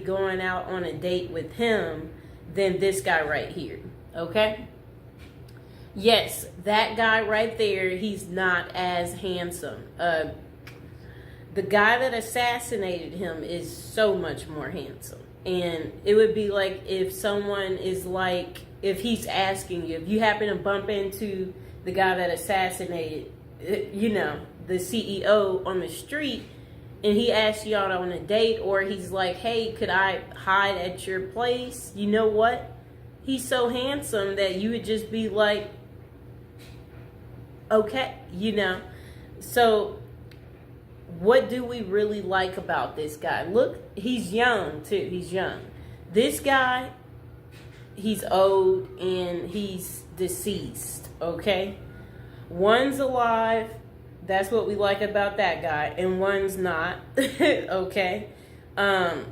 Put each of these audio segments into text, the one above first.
going out on a date with him than this guy right here. Okay? Yes, that guy right there, he's not as handsome. The guy that assassinated him is so much more handsome. And it would be like if someone is like, if he's asking you, if you happen to bump into the guy that assassinated, you know, the CEO on the street, and he asks you out on a date, or he's like, hey, could I hide at your place? You know what? He's so handsome that you would just be like, okay, you know. So what do we really like about this guy? Look, he's young too. He's young. This guy, he's old and he's deceased, okay? One's alive. That's what we like about that guy. And one's not, okay? And,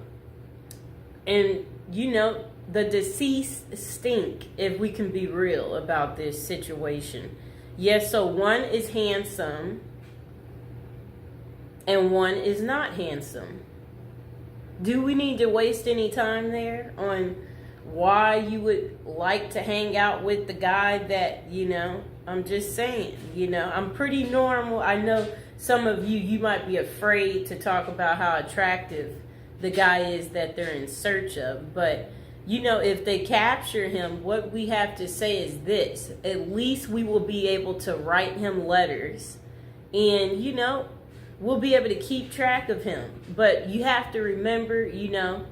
you know, the deceased stink, if we can be real about this situation. Yes, so one is handsome and one is not handsome. Do we need to waste any time there on why you would like to hang out with the guy that, you know, I'm just saying, you know, I'm pretty normal. I know some of you might be afraid to talk about how attractive the guy is that they're in search of, but you know, if they capture him, what we have to say is this: at least we will be able to write him letters and, you know, we'll be able to keep track of him. But you have to remember, you know,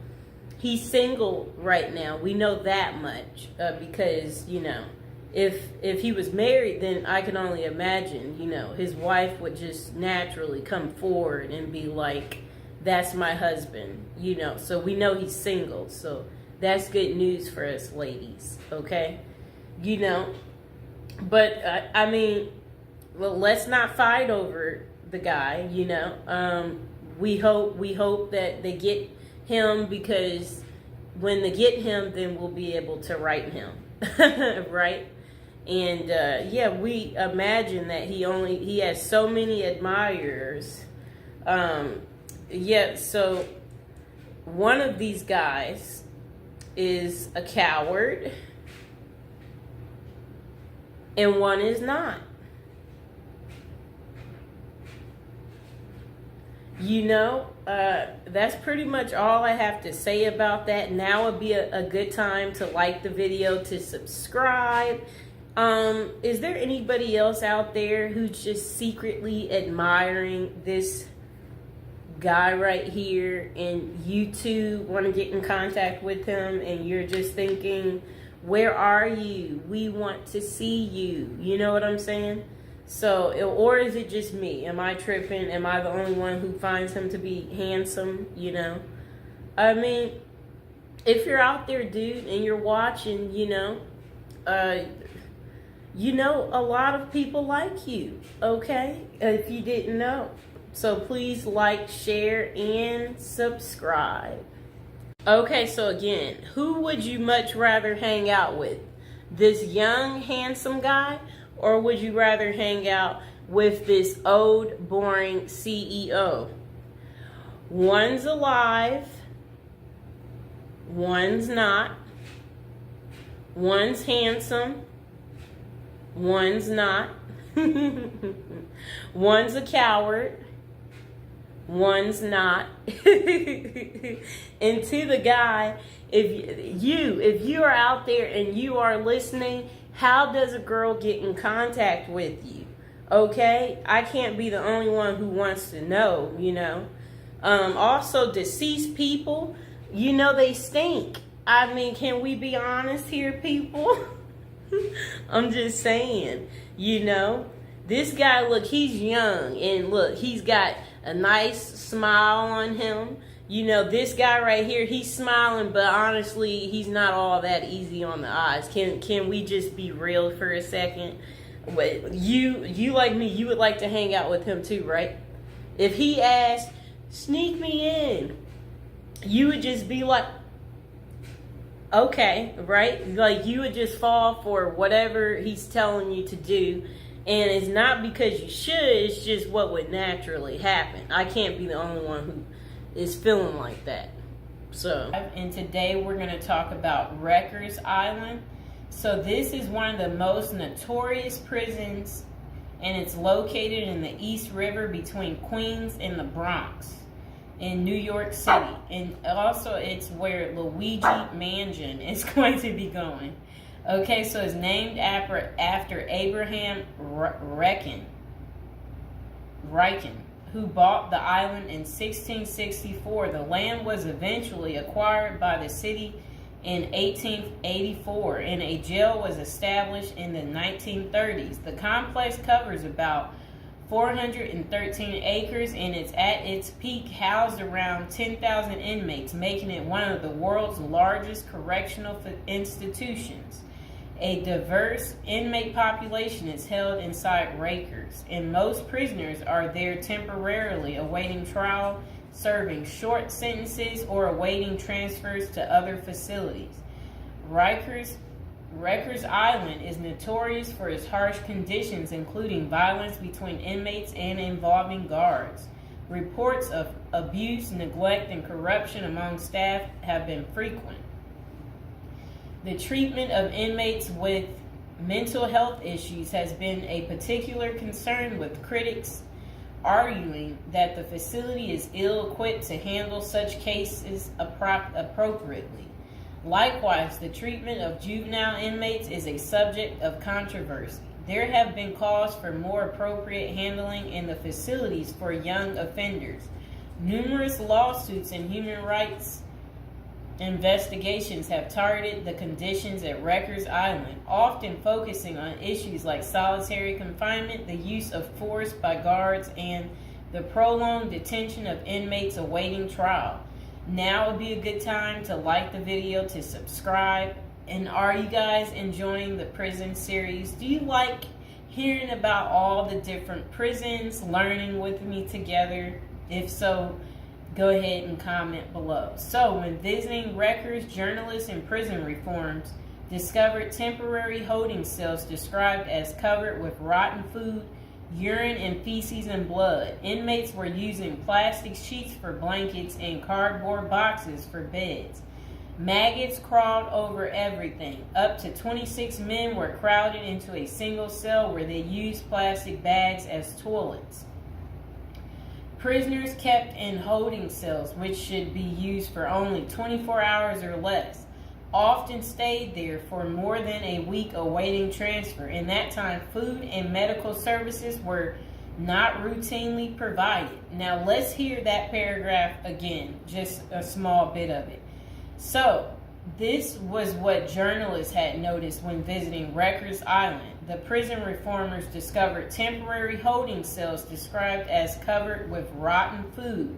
he's single right now. We know that much because, you know, if he was married, then I can only imagine, you know, his wife would just naturally come forward and be like, that's my husband, you know. So we know he's single. So that's good news for us ladies, okay? You know, but I mean, well, let's not fight over the guy, you know. We hope that they get him, because when they get him, then we'll be able to write him, right? And yeah, we imagine that he has so many admirers. Yeah, so one of these guys is a coward and one is not. You know, that's pretty much all I have to say about that. Now would be a good time to like the video, to subscribe. Is there anybody else out there who's just secretly admiring this guy right here, and you too want to get in contact with him, and you're just thinking, where are you? We want to see you. You know what I'm saying? So, or is it just me? Am I tripping? Am I the only one who finds him to be handsome? You know, I mean, if you're out there, dude, and you're watching, you know, a lot of people like you, okay? If you didn't know. So please like, share, and subscribe. Okay, so again, who would you much rather hang out with? This young, handsome guy? Or would you rather hang out with this old, boring CEO? One's alive. One's not. One's handsome. One's not. One's a coward. One's not. And to the guy, if you are out there and you are listening, how does a girl get in contact with you? Okay? I can't be the only one who wants to know, you know. Also, deceased people, you know, they stink. I mean, can we be honest here, people? I'm just saying, you know. This guy, look, he's young, and look, he's got a nice smile on him. You know, this guy right here, he's smiling, but honestly, he's not all that easy on the eyes. Can we just be real for a second? But you like me, you would like to hang out with him too, right? If he asked, sneak me in, you would just be like, okay, right? Like, you would just fall for whatever he's telling you to do. And it's not because you should, it's just what would naturally happen. I can't be the only one who is feeling like that. And today we're going to talk about Rikers Island. So this is one of the most notorious prisons, and it's located in the East River between Queens and the Bronx in New York City. And also it's where Luigi Mansion is going to be going. Okay, so it's named after Abraham Riken, who bought the island in 1664. The land was eventually acquired by the city in 1884, and a jail was established in the 1930s. The complex covers about 413 acres, and it's at its peak housed around 10,000 inmates, making it one of the world's largest correctional institutions. A diverse inmate population is held inside Rikers, and most prisoners are there temporarily awaiting trial, serving short sentences, or awaiting transfers to other facilities. Rikers Island is notorious for its harsh conditions, including violence between inmates and involving guards. Reports of abuse, neglect, and corruption among staff have been frequent. The treatment of inmates with mental health issues has been a particular concern, with critics arguing that the facility is ill-equipped to handle such cases appropriately. Likewise, the treatment of juvenile inmates is a subject of controversy. There have been calls for more appropriate handling in the facilities for young offenders. Numerous lawsuits and human rights investigations have targeted the conditions at Rikers Island, often focusing on issues like solitary confinement, the use of force by guards, and the prolonged detention of inmates awaiting trial. Now would be a good time to like the video, to subscribe. And are you guys enjoying the prison series? Do you like hearing about all the different prisons, learning with me together? If so, go ahead and comment below. So, when visiting Rikers, journalists and prison reforms discovered temporary holding cells described as covered with rotten food, urine, and feces and blood. Inmates were using plastic sheets for blankets and cardboard boxes for beds. Maggots crawled over everything. Up to 26 men were crowded into a single cell where they used plastic bags as toilets. Prisoners kept in holding cells, which should be used for only 24 hours or less, often stayed there for more than a week awaiting transfer. In that time, food and medical services were not routinely provided. Now let's hear that paragraph again, just a small bit of it. So, this was what journalists had noticed when visiting Rikers Island. The prison reformers discovered temporary holding cells described as covered with rotten food,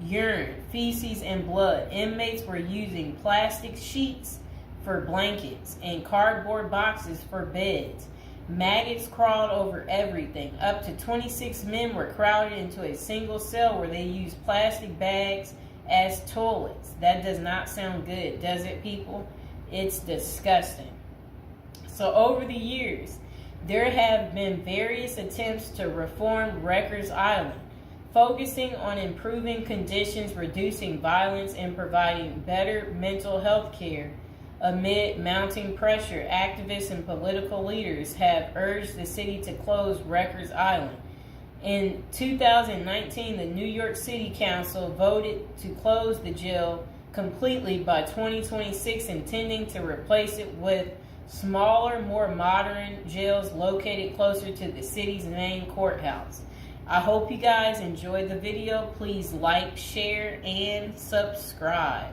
urine, feces, and blood. Inmates were using plastic sheets for blankets and cardboard boxes for beds. Maggots crawled over everything. Up to 26 men were crowded into a single cell where they used plastic bags as toilets. That does not sound good, does it, people? It's disgusting. So over the years, there have been various attempts to reform Rikers Island, focusing on improving conditions, reducing violence, and providing better mental health care. Amid mounting pressure, activists and political leaders have urged the city to close Rikers Island. In 2019, the New York City Council voted to close the jail completely by 2026, intending to replace it with smaller, more modern jails located closer to the city's main courthouse. I hope you guys enjoyed the video. Please like, share, and subscribe.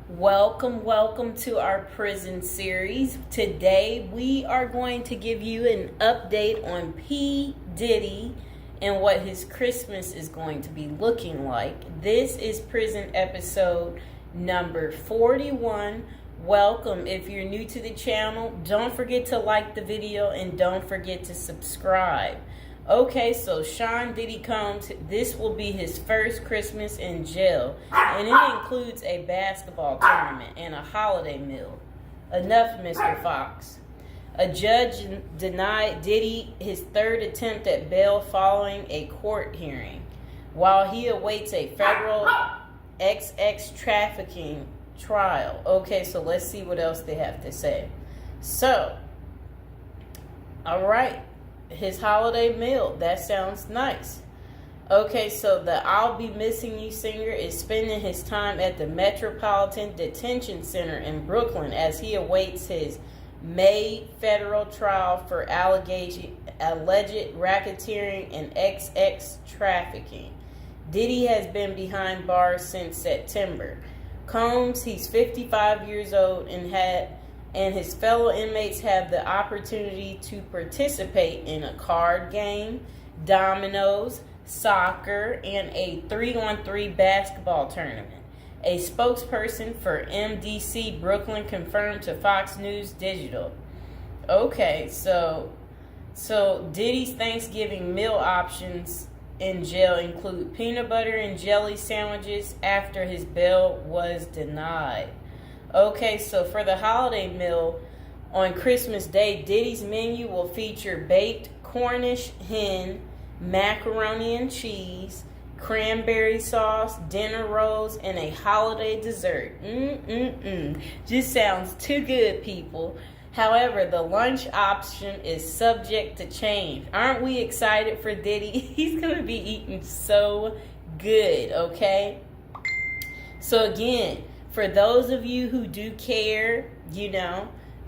Welcome to our prison series. Today we are going to give you an update on P. Diddy and what his Christmas is going to be looking like. This is prison episode number 41. Welcome. If you're new to the channel, don't forget to like the video and don't forget to subscribe. Okay, so Sean Diddy Combs, this will be his first Christmas in jail, and it includes a basketball tournament and a holiday meal. Enough, Mr. Fox. A judge denied Diddy his third attempt at bail following a court hearing. While he awaits a federal XX trafficking trial. Okay, so let's see what else they have to say. So, all right, his holiday meal. That sounds nice. Okay, so the I'll Be Missing You singer is spending his time at the Metropolitan Detention Center in Brooklyn as he awaits his May federal trial for alleged racketeering and XX trafficking. Diddy has been behind bars since September. Combs, he's 55 years old and his fellow inmates have the opportunity to participate in a card game, dominoes, soccer, and a 3-on-3 basketball tournament. A spokesperson for MDC Brooklyn confirmed to Fox News Digital. Okay, so Diddy's Thanksgiving meal options in jail include peanut butter and jelly sandwiches after his bail was denied. Okay, so for the holiday meal on Christmas Day, Diddy's menu will feature baked Cornish hen, macaroni and cheese, cranberry sauce, dinner rolls, and a holiday dessert. Just sounds too good, people. However, the lunch option is subject to change. Aren't we excited for Diddy? He's going to be eating so good, okay? So again, for those of you who do care,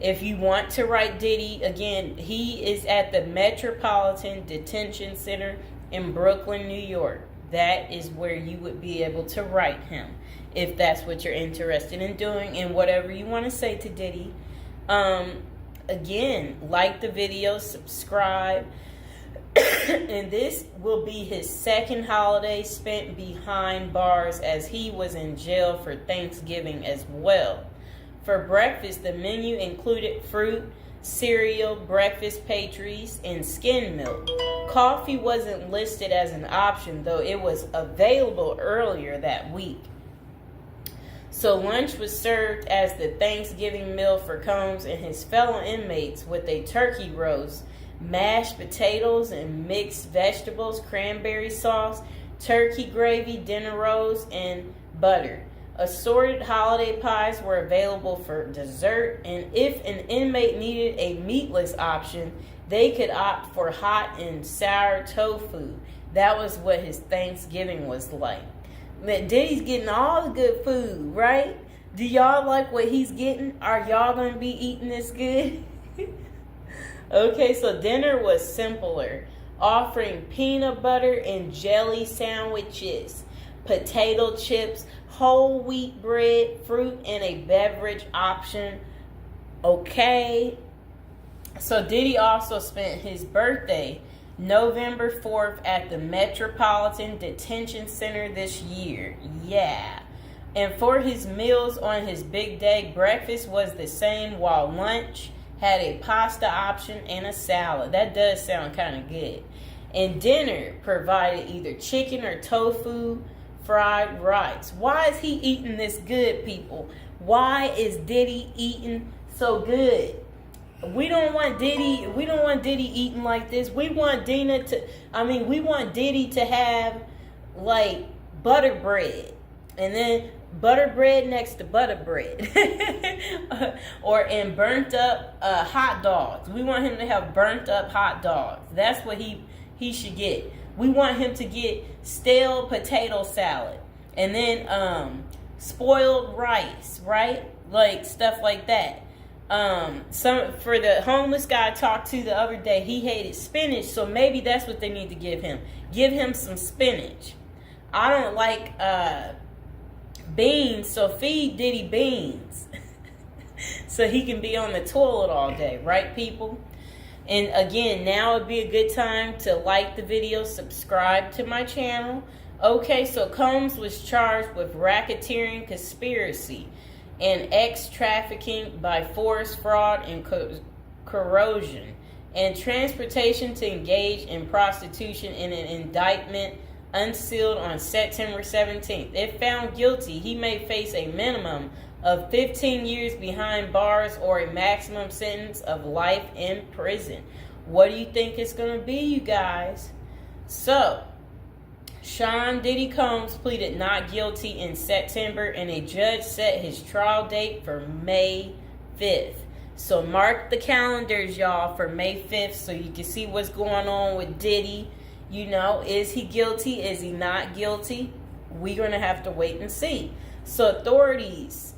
if you want to write Diddy, again, he is at the Metropolitan Detention Center in Brooklyn, New York. That is where you would be able to write him if that's what you're interested in doing and whatever you want to say to Diddy. Again, like the video, subscribe. And this will be his second holiday spent behind bars as he was in jail for Thanksgiving as well. For breakfast, the menu included fruit, cereal, breakfast pastries, and skim milk. Coffee wasn't listed as an option, though it was available earlier that week. So lunch was served as the Thanksgiving meal for Combs and his fellow inmates with a turkey roast, mashed potatoes and mixed vegetables, cranberry sauce, turkey gravy, dinner rolls, and butter. Assorted holiday pies were available for dessert, and if an inmate needed a meatless option, they could opt for hot and sour tofu. That was what his Thanksgiving was like. Diddy's getting all the good food, right? Do y'all like what he's getting? Are y'all going to be eating this good? Okay, so dinner was simpler, offering peanut butter and jelly sandwiches, potato chips, whole wheat bread, fruit, and a beverage option. Okay. So Diddy also spent his birthday November 4th at the Metropolitan Detention Center this year. Yeah. And for his meals on his big day, breakfast was the same while lunch had a pasta option and a salad. That does sound kind of good. And dinner provided either chicken or tofu, fried rice. Why is he eating this good, people? Why is Diddy eating so good? We don't want Diddy eating like this. We want Diddy to have like butter bread. And then butter bread next to butter bread. and burnt up hot dogs. We want him to have burnt up hot dogs. That's what he should get. We want him to get stale potato salad. And then spoiled rice, right? Like stuff like that. For the homeless guy I talked to the other day, he hated spinach, so maybe that's what they need to give him. Give him some spinach. I don't like beans, so feed Diddy beans. So he can be on the toilet all day, right, people? And again, now would be a good time to like the video, subscribe to my channel. Okay, so Combs was charged with racketeering, conspiracy, and trafficking by force, fraud, and corrosion, and transportation to engage in prostitution in an indictment unsealed on September 17th. If found guilty, he may face a minimum of 15 years behind bars or a maximum sentence of life in prison. What do you think it's going to be, you guys? So, Sean Diddy Combs pleaded not guilty in September, and a judge set his trial date for May 5th. So mark the calendars, y'all, for May 5th so you can see what's going on with Diddy. You know, is he guilty? Is he not guilty? We're going to have to wait and see. So authorities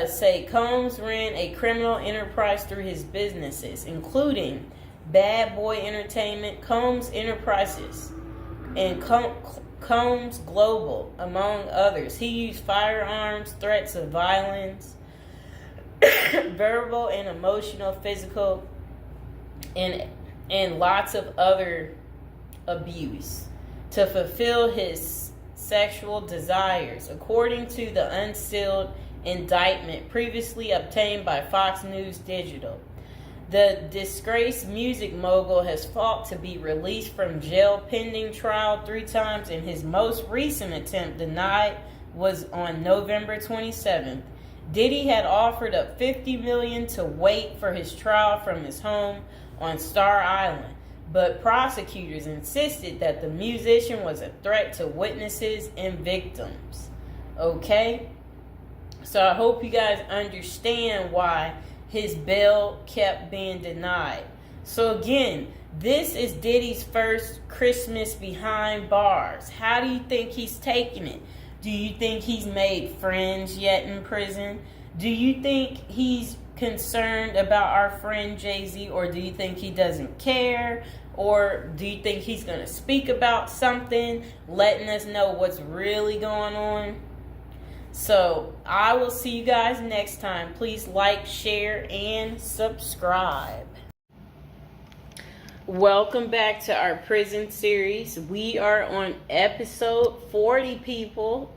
say Combs ran a criminal enterprise through his businesses, including Bad Boy Entertainment, Combs Enterprises, and Combs Global, among others. He used firearms, threats of violence, verbal and emotional, physical, and lots of other abuse to fulfill his sexual desires, according to the unsealed indictment previously obtained by Fox News Digital. The disgraced music mogul has fought to be released from jail pending trial 3 times, and his most recent attempt denied was on November 27th. Diddy had offered up $50 million to wait for his trial from his home on Star Island, but prosecutors insisted that the musician was a threat to witnesses and victims. Okay? So I hope you guys understand why his bail kept being denied. So again, this is Diddy's first Christmas behind bars. How do you think he's taking it? Do you think he's made friends yet in prison? Do you think he's concerned about our friend Jay-Z, or do you think he doesn't care? Or do you think he's going to speak about something, letting us know what's really going on? So, I will see you guys next time. Please like, share, and subscribe. Welcome back to our prison series. We are on episode 40, people.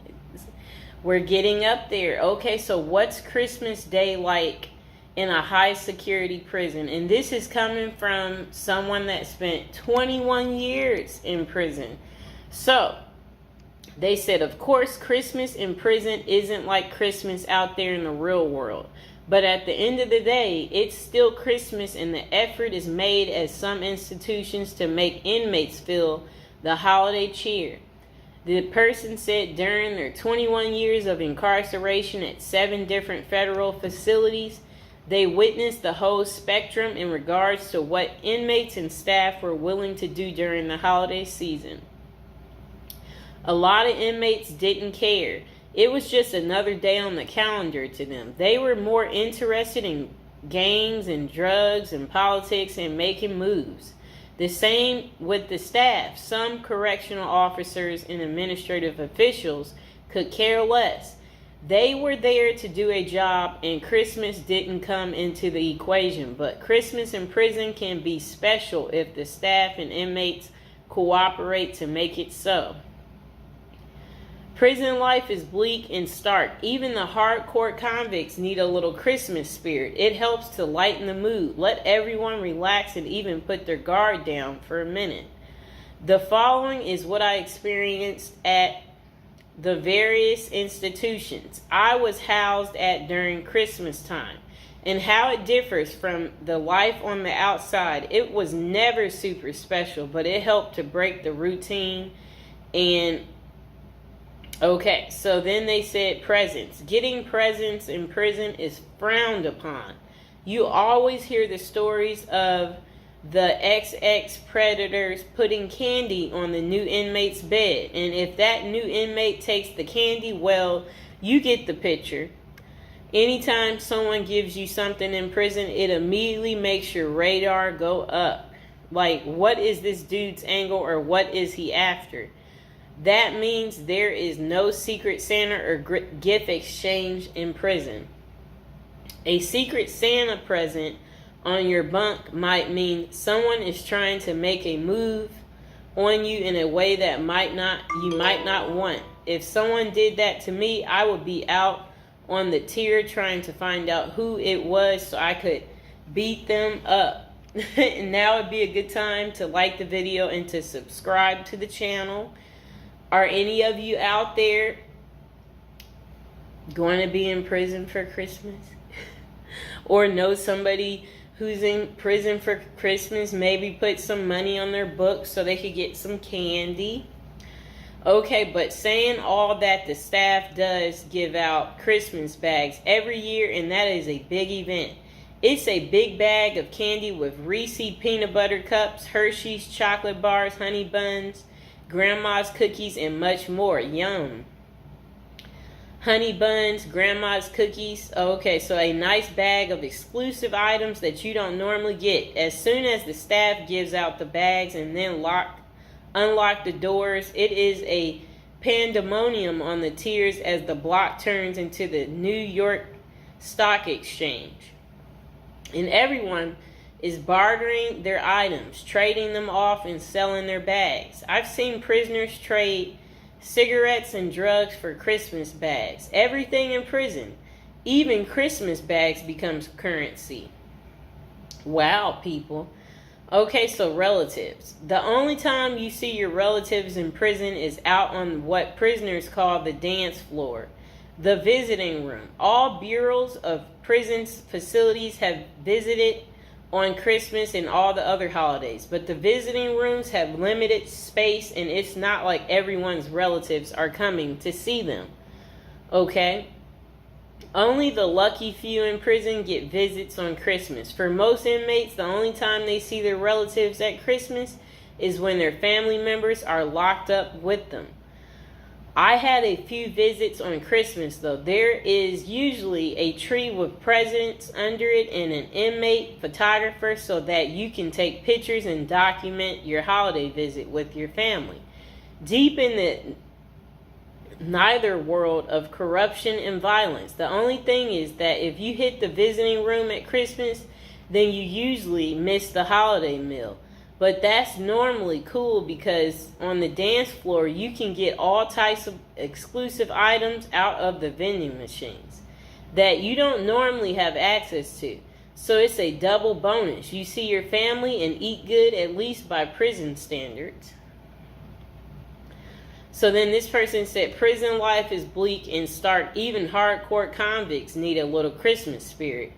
We're getting up there. Okay, so what's Christmas Day like in a high security prison? And this is coming from someone that spent 21 years in prison. So, they said, of course, Christmas in prison isn't like Christmas out there in the real world. But at the end of the day, it's still Christmas, and the effort is made at some institutions to make inmates feel the holiday cheer. The person said during their 21 years of incarceration at 7 different federal facilities, they witnessed the whole spectrum in regards to what inmates and staff were willing to do during the holiday season. A lot of inmates didn't care. It was just another day on the calendar to them. They were more interested in gangs and drugs and politics and making moves. The same with the staff. Some correctional officers and administrative officials could care less. They were there to do a job, and Christmas didn't come into the equation. But Christmas in prison can be special if the staff and inmates cooperate to make it so. Prison life is bleak and stark. Even the hardcore convicts need a little Christmas spirit. It helps to lighten the mood, let everyone relax, and even put their guard down for a minute. The following is what I experienced at the various institutions I was housed at during Christmas time, and how it differs from the life on the outside. It was never super special, but it helped to break the routine. And okay, so then they said presents. Getting presents in prison is frowned upon. You always hear the stories of the XX predators putting candy on the new inmate's bed. And if that new inmate takes the candy, well, you get the picture. Anytime someone gives you something in prison, it immediately makes your radar go up. Like, what is this dude's angle, or what is he after? That means there is no secret Santa or gift exchange in prison. A secret Santa present on your bunk might mean someone is trying to make a move on you in a way that you might not want. If someone did that to me, I would be out on the tier trying to find out who it was so I could beat them up. And now would be a good time to like the video and to subscribe to the channel. Are any of you out there going to be in prison for Christmas? Or know somebody who's in prison for Christmas? Maybe put some money on their books so they could get some candy. Okay, but saying all that, the staff does give out Christmas bags every year, and that is a big event. It's a big bag of candy with Reese's peanut butter cups, Hershey's chocolate bars, honey buns, grandma's cookies, and much more. Yum. Honey buns, grandma's cookies. Okay, so a nice bag of exclusive items that you don't normally get. As soon as the staff gives out the bags and then unlock the doors, it is a pandemonium on the tiers as the block turns into the New York Stock Exchange. And everyone is bartering their items, trading them off and selling their bags. I've seen prisoners trade cigarettes and drugs for Christmas bags. Everything in prison, even Christmas bags, becomes currency. Wow, people. Okay, so relatives. The only time you see your relatives in prison is out on what prisoners call the dance floor, the visiting room. All bureaus of prison facilities have visited on Christmas and all the other holidays, but the visiting rooms have limited space, and it's not like everyone's relatives are coming to see them. Okay? Only the lucky few in prison get visits on Christmas. For most inmates, the only time they see their relatives at Christmas is when their family members are locked up with them. I had a few visits on Christmas, though. There is usually a tree with presents under it and an inmate photographer so that you can take pictures and document your holiday visit with your family. Deep in the neither world of corruption and violence, the only thing is that if you hit the visiting room at Christmas, then you usually miss the holiday meal. But that's normally cool because on the dance floor, you can get all types of exclusive items out of the vending machines that you don't normally have access to. So it's a double bonus. You see your family and eat good, at least by prison standards. So then this person said, prison life is bleak and stark. Even hardcore convicts need a little Christmas spirit.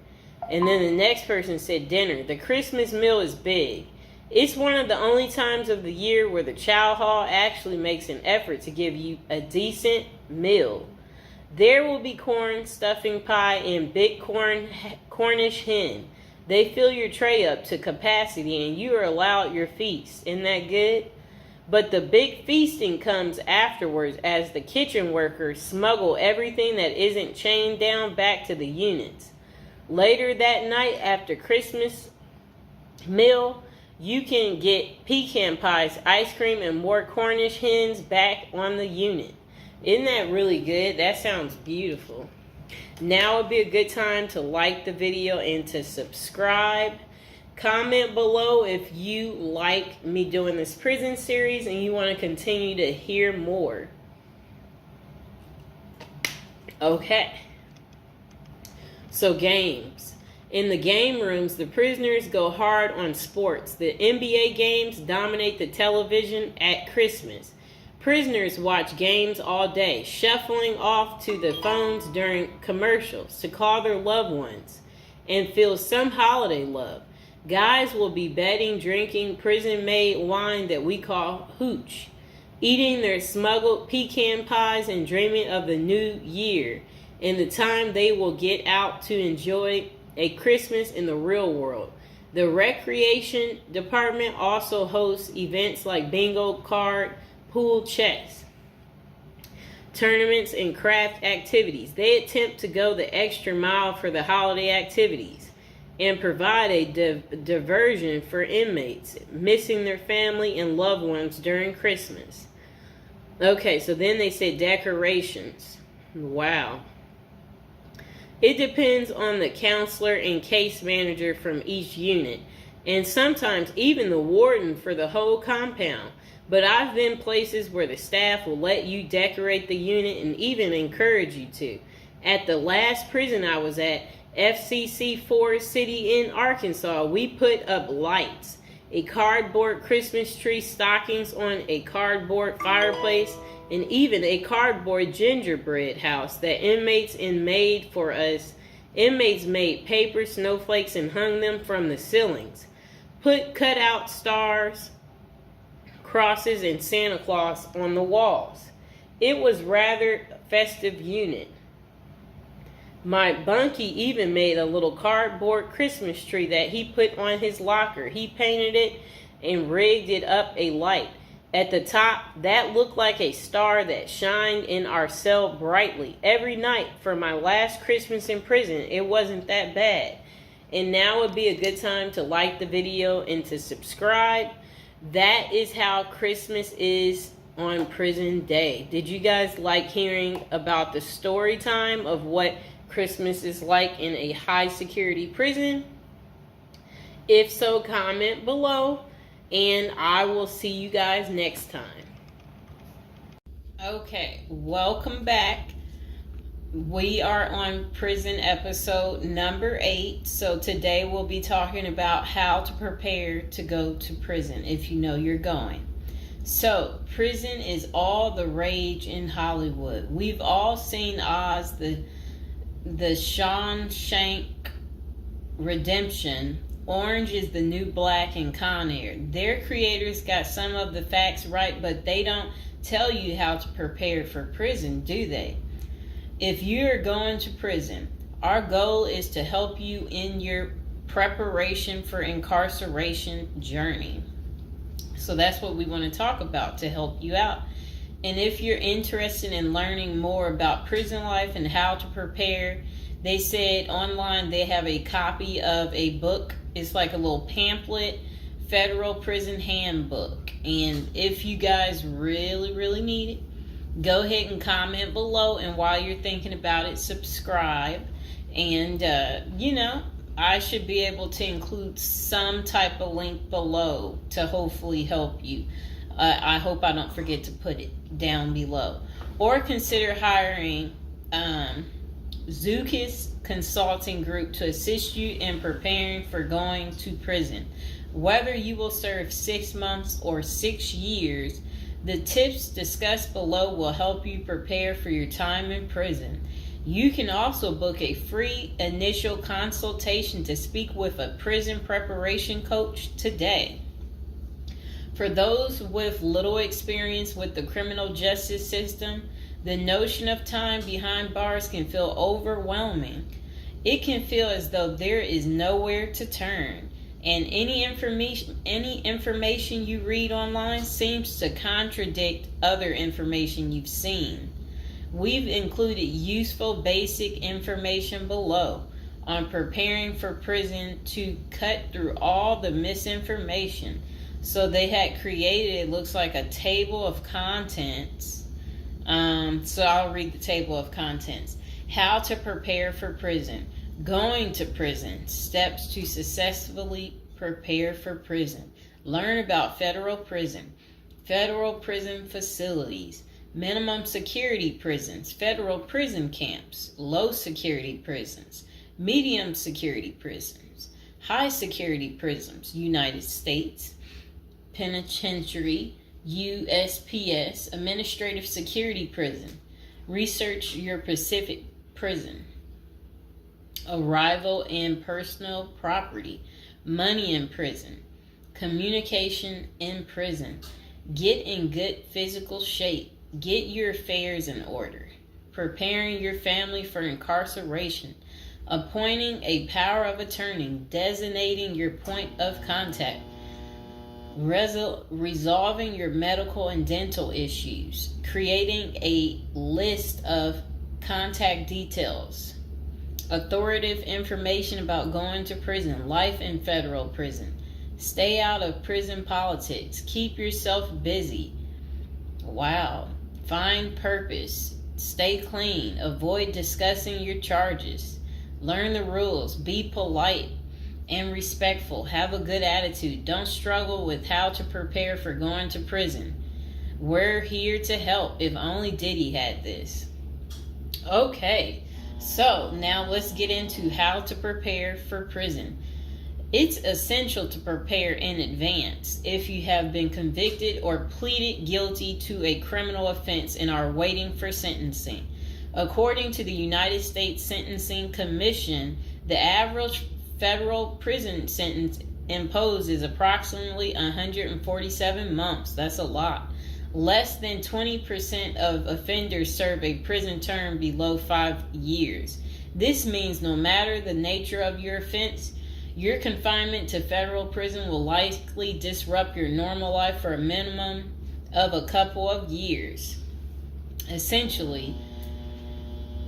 And then the next person said, dinner. The Christmas meal is big. It's one of the only times of the year where the chow hall actually makes an effort to give you a decent meal. There will be corn, stuffing pie, and big Cornish hen. They fill your tray up to capacity and you are allowed your feast. Isn't that good? But the big feasting comes afterwards as the kitchen workers smuggle everything that isn't chained down back to the units. Later that night after Christmas meal, you can get pecan pies, ice cream, and more Cornish hens back on the unit. Isn't that really good? That sounds beautiful. Now would be a good time to like the video and to subscribe. Comment below if you like me doing this prison series and you want to continue to hear more. Okay. So games. In the game rooms, the prisoners go hard on sports. The NBA games dominate the television at Christmas. Prisoners watch games all day, shuffling off to the phones during commercials to call their loved ones and feel some holiday love. Guys will be betting, drinking prison-made wine that we call hooch, eating their smuggled pecan pies and dreaming of the new year and the time they will get out to enjoy a Christmas in the real world. The recreation department also hosts events like bingo card, pool, chess, tournaments, and craft activities. They attempt to go the extra mile for the holiday activities and provide a diversion for inmates missing their family and loved ones during Christmas. Okay, so then they said decorations. Wow. It depends on the counselor and case manager from each unit, and sometimes even the warden for the whole compound. But I've been places where the staff will let you decorate the unit and even encourage you to. At the last prison I was at, FCC Forest City in Arkansas, we put up lights, a cardboard Christmas tree, stockings on a cardboard fireplace, and even a cardboard gingerbread house that inmates made for us. Inmates made paper snowflakes and hung them from the ceilings. Put cutout stars, crosses, and Santa Claus on the walls. It was rather a festive unit. My bunkie even made a little cardboard Christmas tree that he put on his locker. He painted it and rigged it up a light. At the top, that looked like a star that shined in our cell brightly. Every night for my last Christmas in prison, it wasn't that bad. And now would be a good time to like the video and to subscribe. That is how Christmas is on prison day. Did you guys like hearing about the story time of what Christmas is like in a high security prison? If so, comment below, and I will see you guys next time. Okay, welcome back. We are on prison episode number 8. So today we'll be talking about how to prepare to go to prison if you know you're going. So prison is all the rage in Hollywood. We've all seen Oz, the Shawshank Redemption, Orange is the New Black, and Con Air. Their creators got some of the facts right, but they don't tell you how to prepare for prison, do they? If you're going to prison, our goal is to help you in your preparation for incarceration journey. So that's what we want to talk about to help you out. And if you're interested in learning more about prison life and how to prepare, they said online they have a copy of a book. It's like a little pamphlet, Federal Prison Handbook. And if you guys really need it, go ahead and comment below. And while you're thinking about it, subscribe. And, I should be able to include some type of link below to hopefully help you. I hope I don't forget to put it down below. Or consider hiring Zukis Consulting Group to assist you in preparing for going to prison. Whether you will serve 6 months or 6 years, the tips discussed below will help you prepare for your time in prison. You can also book a free initial consultation to speak with a prison preparation coach today. For those with little experience with the criminal justice system, the notion of time behind bars can feel overwhelming. It can feel as though there is nowhere to turn, and any information you read online seems to contradict other information you've seen. We've included useful basic information below on preparing for prison to cut through all the misinformation. So they had created, it looks like a table of contents. So I'll read the table of contents. How to prepare for prison. Going to prison. Steps to successfully prepare for prison. Learn about federal prison. Federal prison facilities. Minimum security prisons. Federal prison camps. Low security prisons. Medium security prisons. High security prisons. United States Penitentiary. USPS, Administrative Security Prison. Research your Pacific Prison. Arrival and personal property. Money in prison. Communication in prison. Get in good physical shape. Get your affairs in order. Preparing your family for incarceration. Appointing a power of attorney. Designating your point of contact. Resolving your medical and dental issues. Creating a list of contact details. Authoritative information about going to prison. Life in federal prison. Stay out of prison politics. Keep yourself busy. Wow. Find purpose. Stay clean. Avoid discussing your charges. Learn the rules. Be polite and respectful. Have a good attitude. Don't struggle with how to prepare for going to prison. We're here to help. If only Diddy had this. Okay, so now let's get into how to prepare for prison. It's essential to prepare in advance if you have been convicted or pleaded guilty to a criminal offense and are waiting for sentencing. According to the United States Sentencing Commission, the average federal prison sentence imposed is approximately 147 months. That's a lot. Less than 20% of offenders serve a prison term below 5 years. This means no matter the nature of your offense, your confinement to federal prison will likely disrupt your normal life for a minimum of a couple of years. Essentially,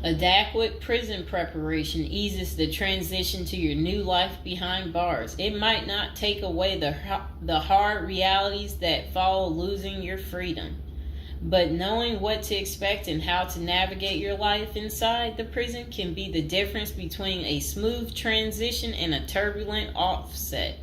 adequate prison preparation eases the transition to your new life behind bars. It might not take away the hard realities that follow losing your freedom, but knowing what to expect and how to navigate your life inside the prison can be the difference between a smooth transition and a turbulent offset.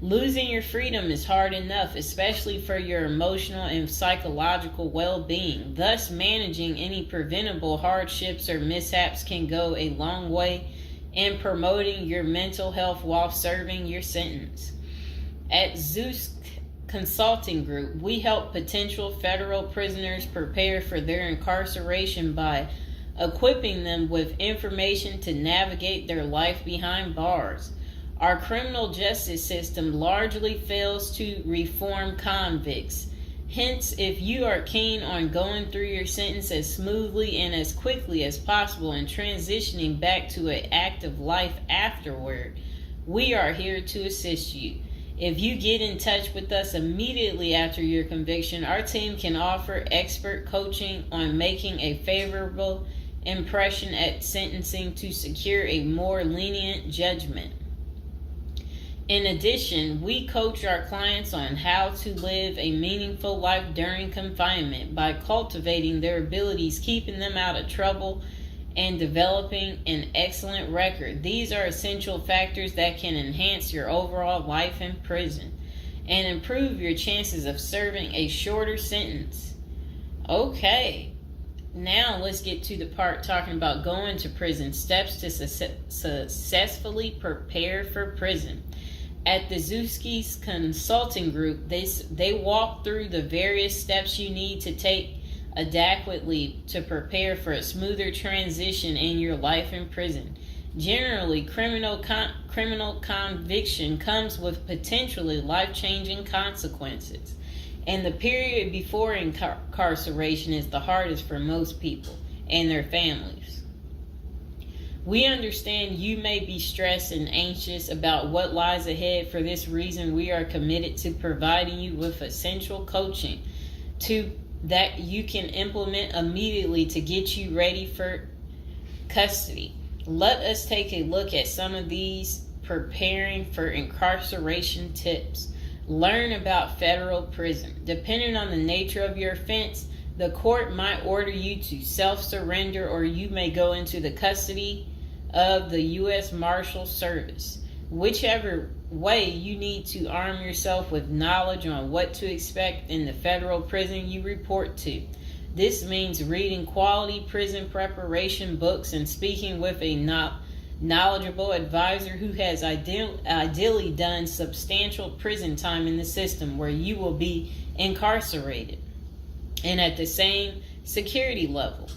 Losing your freedom is hard enough, especially for your emotional and psychological well-being. Thus, managing any preventable hardships or mishaps can go a long way in promoting your mental health while serving your sentence. At Zeus Consulting Group, we help potential federal prisoners prepare for their incarceration by equipping them with information to navigate their life behind bars. Our criminal justice system largely fails to reform convicts. Hence, if you are keen on going through your sentence as smoothly and as quickly as possible and transitioning back to an active life afterward, we are here to assist you. If you get in touch with us immediately after your conviction, our team can offer expert coaching on making a favorable impression at sentencing to secure a more lenient judgment. In addition, we coach our clients on how to live a meaningful life during confinement by cultivating their abilities, keeping them out of trouble, and developing an excellent record. These are essential factors that can enhance your overall life in prison and improve your chances of serving a shorter sentence. Okay, now let's get to the part talking about going to prison, steps to successfully prepare for prison. At the Zuski's Consulting Group, they walk through the various steps you need to take adequately to prepare for a smoother transition in your life in prison. Generally, criminal conviction comes with potentially life-changing consequences, and the period before incarceration is the hardest for most people and their families. We understand you may be stressed and anxious about what lies ahead. For this reason, we are committed to providing you with essential coaching that you can implement immediately to get you ready for custody. Let us take a look at some of these preparing for incarceration tips. Learn about federal prison. Depending on the nature of your offense, the court might order you to self-surrender, or you may go into the custody of the U.S. Marshal Service. Whichever way, you need to arm yourself with knowledge on what to expect in the federal prison you report to. This means reading quality prison preparation books and speaking with a knowledgeable advisor who has ideally done substantial prison time in the system where you will be incarcerated and at the same security level.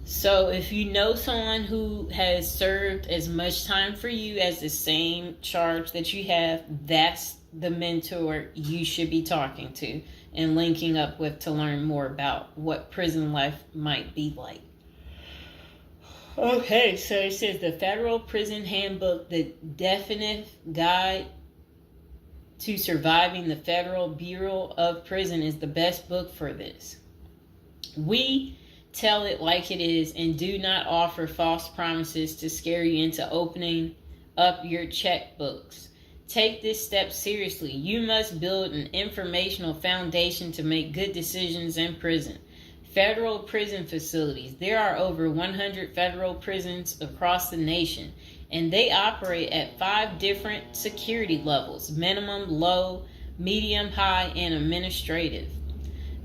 So if you know someone who has served as much time for you as the same charge that you have, that's the mentor you should be talking to and linking up with to learn more about what prison life might be like. Okay, so it says the Federal Prison Handbook, the definitive guide to surviving the Federal Bureau of Prison, is the best book for this. We tell it like it is and do not offer false promises to scare you into opening up your checkbooks. Take this step seriously. You must build an informational foundation to make good decisions in prison. Federal prison facilities. There are over 100 federal prisons across the nation, and they operate at 5 different security levels: minimum, low, medium, high, and administrative.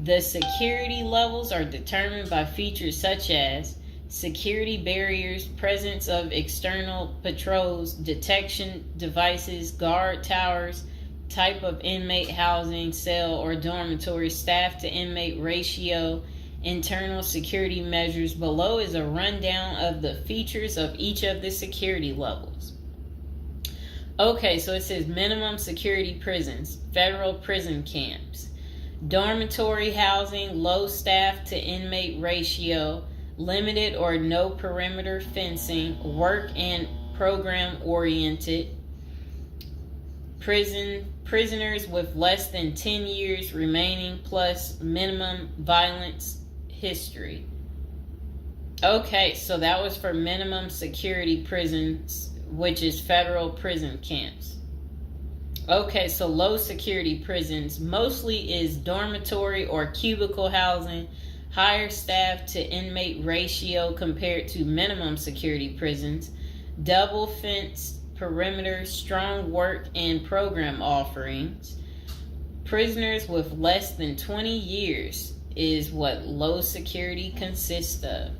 The security levels are determined by features such as security barriers, presence of external patrols, detection devices, guard towers, type of inmate housing, cell or dormitory, staff to inmate ratio, internal security measures. Below is a rundown of the features of each of the security levels. Okay, so it says minimum security prisons, federal prison camps, dormitory housing, low staff to inmate ratio, limited or no perimeter fencing, work and program oriented, prisoners with less than 10 years remaining plus minimum violence history. Okay, so that was for minimum security prisons, which is federal prison camps. Okay, so low security prisons mostly is dormitory or cubicle housing, higher staff to inmate ratio compared to minimum security prisons, double fenced perimeter, strong work and program offerings. Prisoners with less than 20 years is what low security consists of.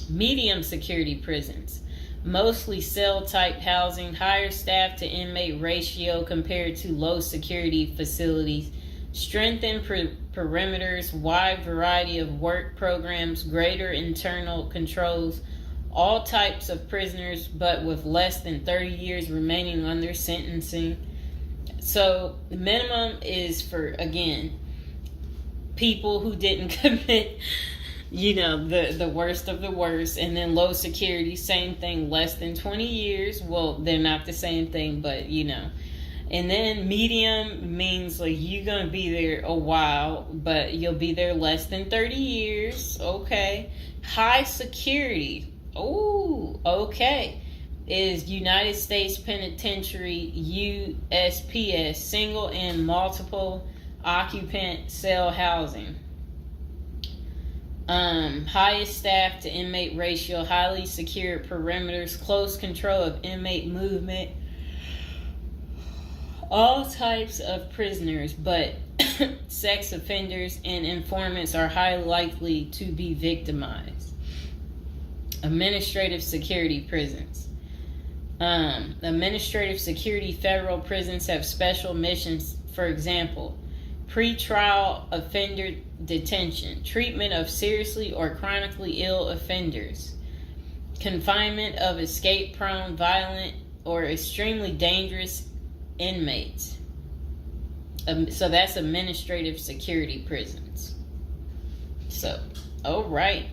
Medium security prisons, mostly cell type housing, higher staff to inmate ratio compared to low security facilities, strengthened perimeters, wide variety of work programs, greater internal controls, all types of prisoners but with less than 30 years remaining on their sentencing. So the minimum is for, again, people who didn't commit the worst of the worst. And then low security, same thing, less than 20 years. Well, they're not the same thing, but and then medium means like you're going to be there a while, but you'll be there less than 30 years. Okay. High security, okay, is United States Penitentiary, USPS, single and multiple occupant cell housing. Highest staff to inmate ratio, highly secure perimeters, close control of inmate movement, all types of prisoners, but sex offenders and informants are highly likely to be victimized. Administrative security prisons. Administrative security federal prisons have special missions. For example, pretrial offender detention, treatment of seriously or chronically ill offenders, confinement of escape-prone, violent, or extremely dangerous inmates. So that's administrative security prisons. So, all right.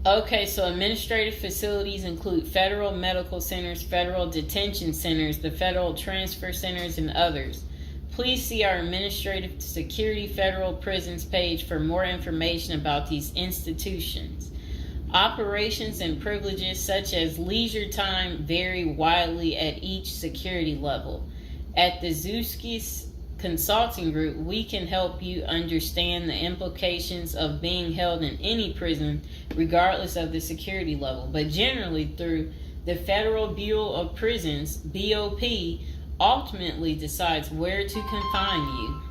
Okay, so administrative facilities include federal medical centers, federal detention centers, the federal transfer centers, and others. Please see our Administrative Security Federal Prisons page for more information about these institutions. Operations and privileges such as leisure time vary widely at each security level. At the Zuskis Consulting Group, we can help you understand the implications of being held in any prison, regardless of the security level. But generally, through the Federal Bureau of Prisons, BOP, ultimately decides where to confine you.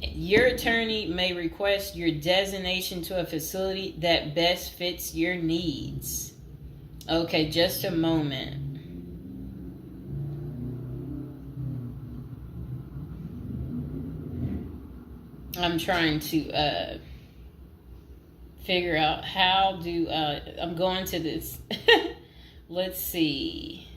Your attorney may request your designation to a facility that best fits your needs. Okay, just a moment. I'm trying to figure out how do I'm going to this. Let's see.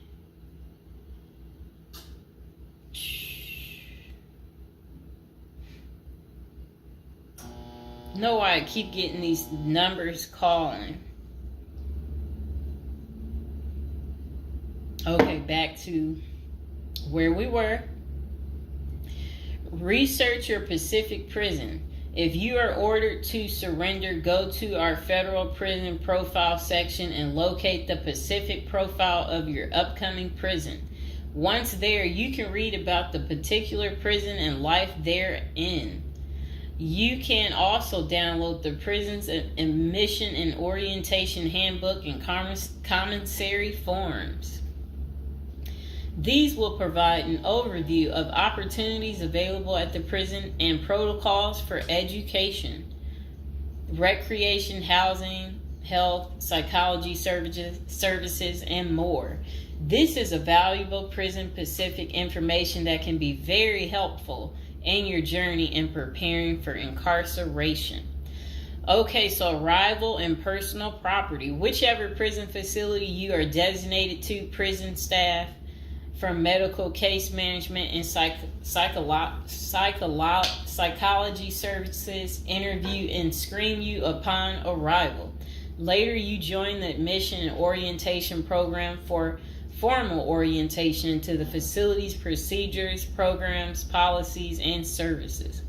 Know why I keep getting these numbers calling. Okay, back to where we were. Research your Pacific prison. If you are ordered to surrender, go to our federal prison profile section and locate the Pacific profile of your upcoming prison. Once there, you can read about the particular prison and life therein. You can also download the Prison's Admission and Orientation Handbook and commissary forms. These will provide an overview of opportunities available at the prison and protocols for education, recreation, housing, health, psychology services, and more. This is a valuable Prison Pacific information that can be very helpful in your journey in preparing for incarceration. Okay, so arrival and personal property. Whichever prison facility you are designated to, prison staff from medical case management and psychology services interview and screen you upon arrival. Later, you join the admission and orientation program for formal orientation into the facility's procedures, programs, policies, and services.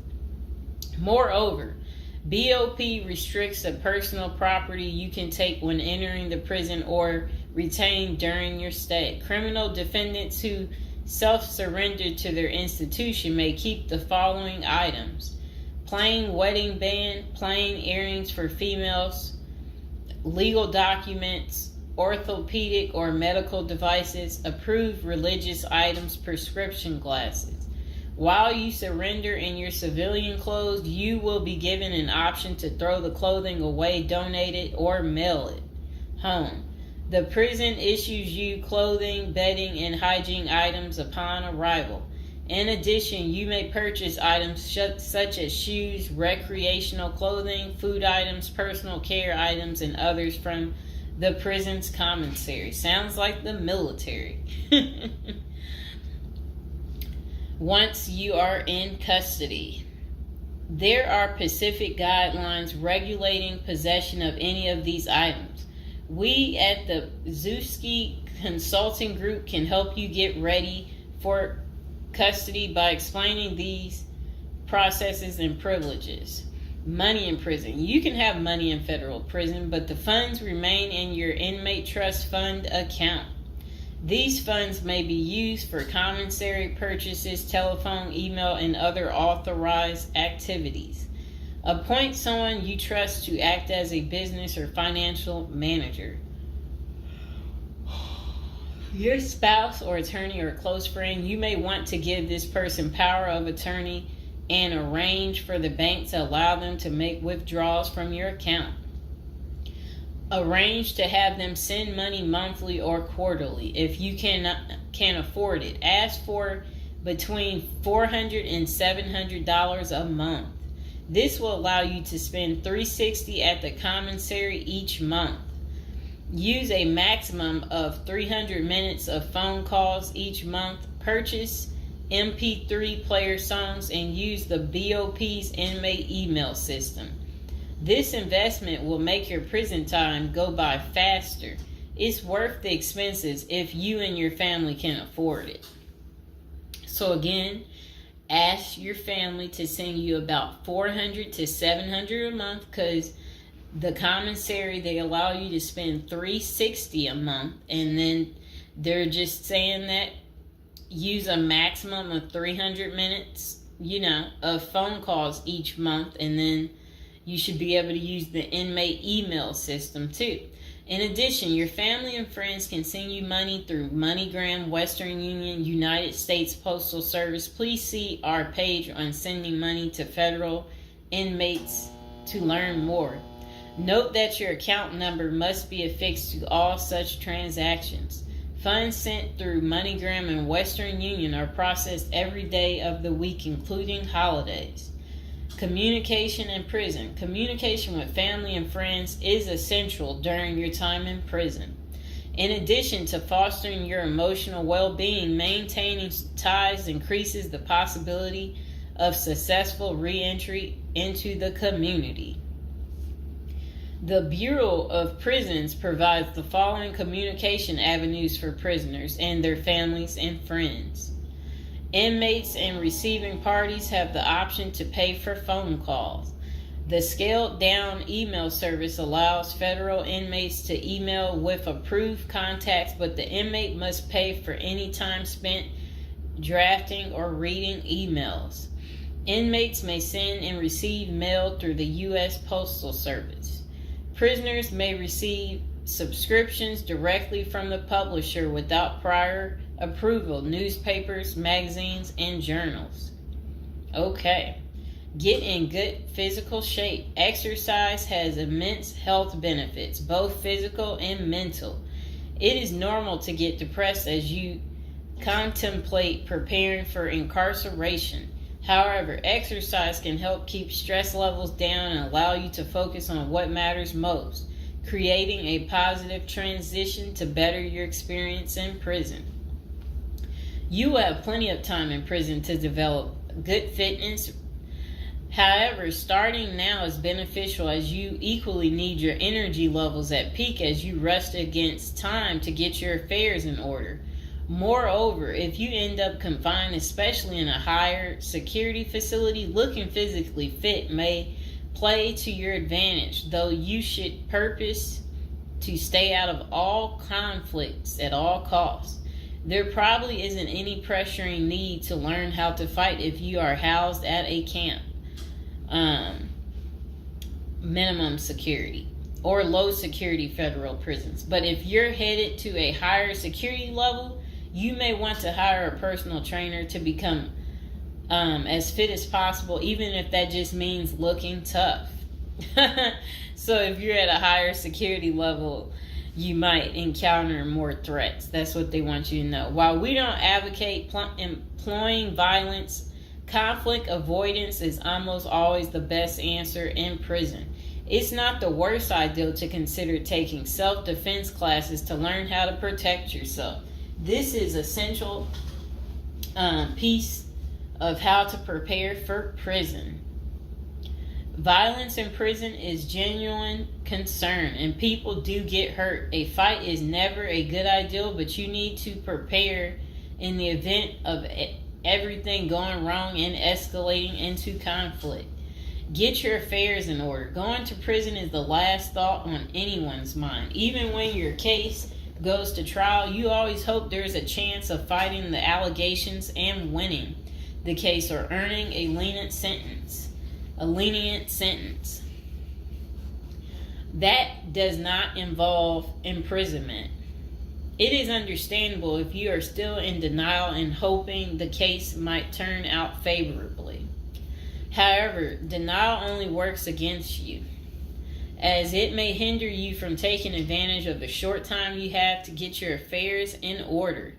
Moreover, BOP restricts the personal property you can take when entering the prison or retain during your stay. Criminal defendants who self-surrender to their institution may keep the following items: plain wedding band, plain earrings for females, legal documents, orthopedic or medical devices, approved religious items, prescription glasses. While you surrender in your civilian clothes, you will be given an option to throw the clothing away, donate it, or mail it home. The prison issues you clothing, bedding, and hygiene items upon arrival. In addition, you may purchase items such as shoes, recreational clothing, food items, personal care items, and others from the prison's commissary. Sounds like the military. Once you are in custody, there are specific guidelines regulating possession of any of these items. We at the Zuski Consulting Group can help you get ready for custody by explaining these processes and privileges. Money in prison. You can have money in federal prison, but the funds remain in your inmate trust fund account. These funds may be used for commissary purchases, telephone, email, and other authorized activities. Appoint someone you trust to act as a business or financial manager. Your spouse or attorney or close friend, you may want to give this person power of attorney and arrange for the bank to allow them to make withdrawals from your account. Arrange to have them send money monthly or quarterly if you can afford it. Ask for between $400 and $700 a month. This will allow you to spend $360 at the commissary each month. Use a maximum of 300 minutes of phone calls each month. Purchase MP3 player songs and use the BOP's inmate email system. This investment will make your prison time go by faster. It's worth the expenses if you and your family can afford it. So again, ask your family to send you about $400 to $700 a month, because the commissary, they allow you to spend $360 a month, and then they're just saying that use a maximum of 300 minutes, of phone calls each month, and then you should be able to use the inmate email system too. In addition, your family and friends can send you money through MoneyGram, Western Union, United States Postal Service. Please see our page on sending money to federal inmates to learn more. Note that your account number must be affixed to all such transactions. Funds sent through MoneyGram and Western Union are processed every day of the week, including holidays. Communication in prison. Communication with family and friends is essential during your time in prison. In addition to fostering your emotional well-being, maintaining ties increases the possibility of successful re-entry into the community. The Bureau of Prisons provides the following communication avenues for prisoners and their families and friends. Inmates and receiving parties have the option to pay for phone calls. The scaled-down email service allows federal inmates to email with approved contacts, but the inmate must pay for any time spent drafting or reading emails. Inmates may send and receive mail through the U.S. Postal Service. Prisoners may receive subscriptions directly from the publisher without prior approval, newspapers, magazines, and journals. Okay. Get in good physical shape. Exercise has immense health benefits, both physical and mental. It is normal to get depressed as you contemplate preparing for incarceration. However, exercise can help keep stress levels down and allow you to focus on what matters most, creating a positive transition to better your experience in prison. You will have plenty of time in prison to develop good fitness. However, starting now is beneficial as you equally need your energy levels at peak as you rush against time to get your affairs in order. Moreover, if you end up confined, especially in a higher security facility, looking physically fit may play to your advantage, though you should purpose to stay out of all conflicts at all costs. There probably isn't any pressuring need to learn how to fight if you are housed at a camp, minimum security, or low security federal prisons. But if you're headed to a higher security level, you may want to hire a personal trainer to become as fit as possible, even if that just means looking tough. So if you're at a higher security level, you might encounter more threats. That's what they want you to know. While we don't advocate employing violence, conflict avoidance is almost always the best answer in prison. It's not the worst idea to consider taking self-defense classes to learn how to protect yourself. This is essential piece of how to prepare for prison. Violence in prison is genuine concern, and people do get hurt. A fight is never a good idea, but you need to prepare in the event of everything going wrong and escalating into conflict. Get your affairs in order. Going to prison is the last thought on anyone's mind. Even when your case goes to trial, you always hope there's a chance of fighting the allegations and winning the case or earning a lenient sentence. That does not involve imprisonment. It is understandable if you are still in denial and hoping the case might turn out favorably. However, denial only works against you, as it may hinder you from taking advantage of the short time you have to get your affairs in order.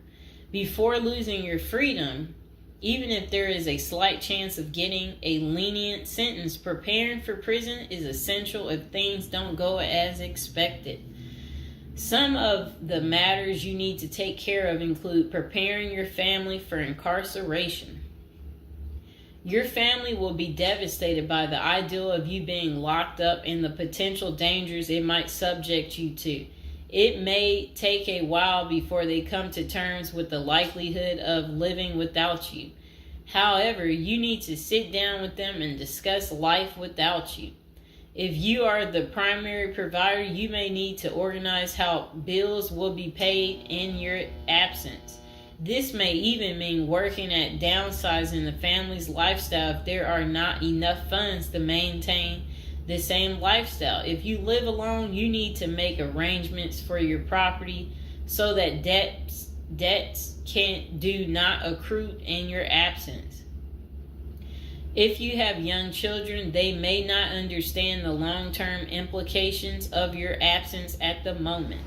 Before losing your freedom, even if there is a slight chance of getting a lenient sentence, preparing for prison is essential if things don't go as expected. Some of the matters you need to take care of include preparing your family for incarceration. Your family will be devastated by the idea of you being locked up and the potential dangers it might subject you to. It may take a while before they come to terms with the likelihood of living without you. However, you need to sit down with them and discuss life without you. If you are the primary provider, you may need to organize how bills will be paid in your absence. This may even mean working at downsizing the family's lifestyle if there are not enough funds to maintain the same lifestyle. If you live alone, you need to make arrangements for your property so that debts do not accrue in your absence. If you have young children, they may not understand the long-term implications of your absence at the moment,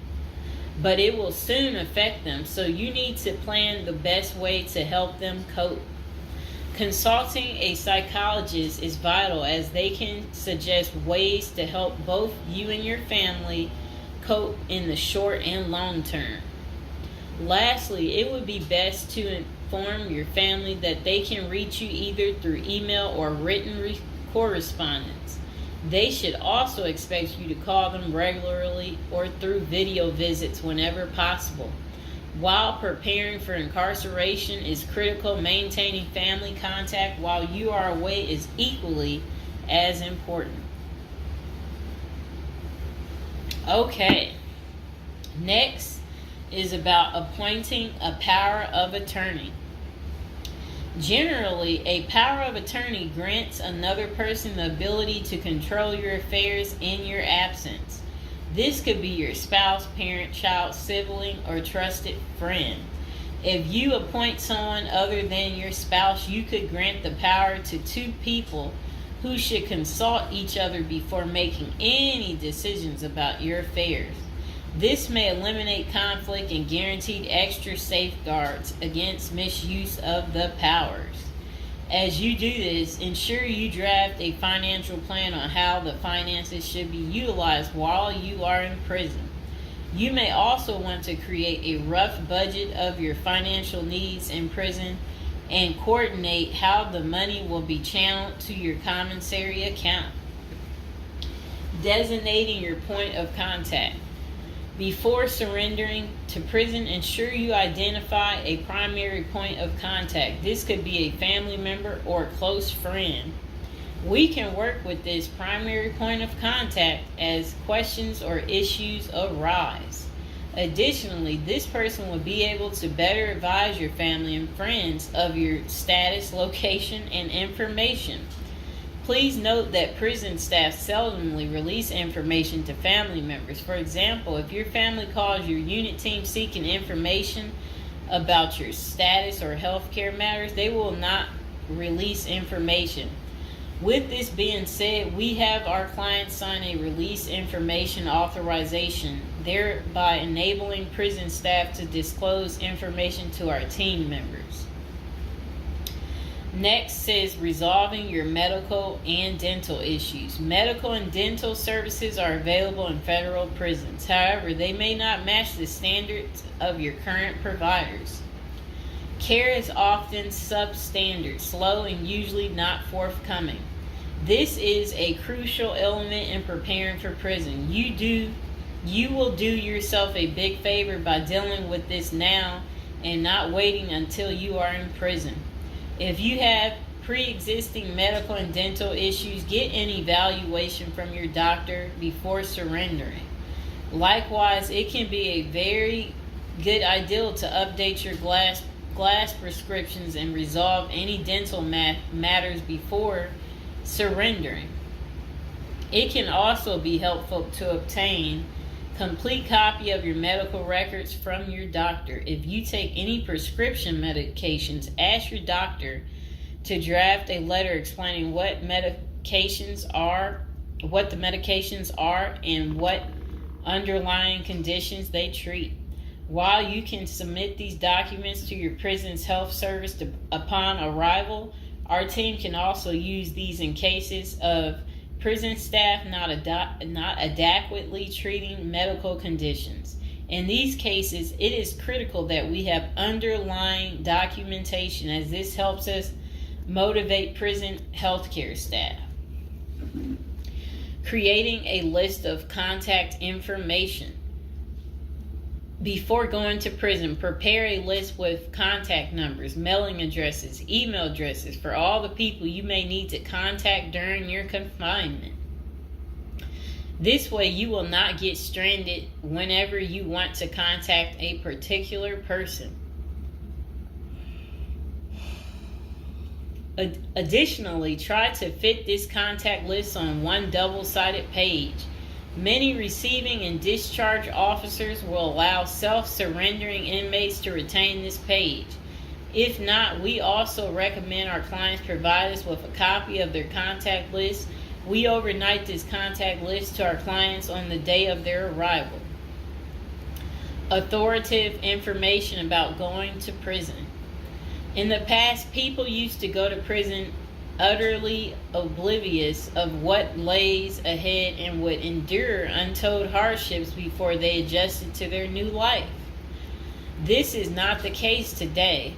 but it will soon affect them, so you need to plan the best way to help them cope. Consulting a psychologist is vital, as they can suggest ways to help both you and your family cope in the short and long term. Lastly, it would be best to inform your family that they can reach you either through email or written correspondence. They should also expect you to call them regularly or through video visits whenever possible. While preparing for incarceration is critical, maintaining family contact while you are away is equally as important. Okay, next is about appointing a power of attorney. Generally, a power of attorney grants another person the ability to control your affairs in your absence. This could be your spouse, parent, child, sibling, or trusted friend. If you appoint someone other than your spouse, you could grant the power to two people who should consult each other before making any decisions about your affairs. This may eliminate conflict and guarantee extra safeguards against misuse of the powers. As you do this, ensure you draft a financial plan on how the finances should be utilized while you are in prison. You may also want to create a rough budget of your financial needs in prison and coordinate how the money will be channeled to your commissary account. Designating your point of contact. Before surrendering to prison, ensure you identify a primary point of contact. This could be a family member or a close friend. We can work with this primary point of contact as questions or issues arise. Additionally, this person will be able to better advise your family and friends of your status, location, and information. Please note that prison staff seldomly release information to family members. For example, if your family calls your unit team seeking information about your status or healthcare matters, they will not release information. With this being said, we have our clients sign a release information authorization, thereby enabling prison staff to disclose information to our team members. Next says resolving your medical and dental issues. Medical and dental services are available in federal prisons. However, they may not match the standards of your current providers. Care is often substandard, slow, and usually not forthcoming. This is a crucial element in preparing for prison. You will do yourself a big favor by dealing with this now and not waiting until you are in prison. If you have pre-existing medical and dental issues, get an evaluation from your doctor before surrendering. Likewise, it can be a very good idea to update your glass prescriptions and resolve any dental matters before surrendering. It can also be helpful to obtain complete copy of your medical records from your doctor. If you take any prescription medications, ask your doctor to draft a letter explaining what the medications are, and what underlying conditions they treat. While you can submit these documents to your prison's health service upon arrival, our team can also use these in cases of prison staff not adequately treating medical conditions. In these cases, it is critical that we have underlying documentation, as this helps us motivate prison healthcare staff. Creating a list of contact information. Before going to prison, prepare a list with contact numbers, mailing addresses, email addresses for all the people you may need to contact during your confinement. This way, you will not get stranded whenever you want to contact a particular person. Additionally, try to fit this contact list on one double-sided page. Many receiving and discharge officers will allow self-surrendering inmates to retain this page. If not, we also recommend our clients provide us with a copy of their contact list. We overnight this contact list to our clients on the day of their arrival. Authoritative information about going to prison. In the past, people used to go to prison utterly oblivious of what lays ahead and would endure untold hardships before they adjusted to their new life. This is not the case today.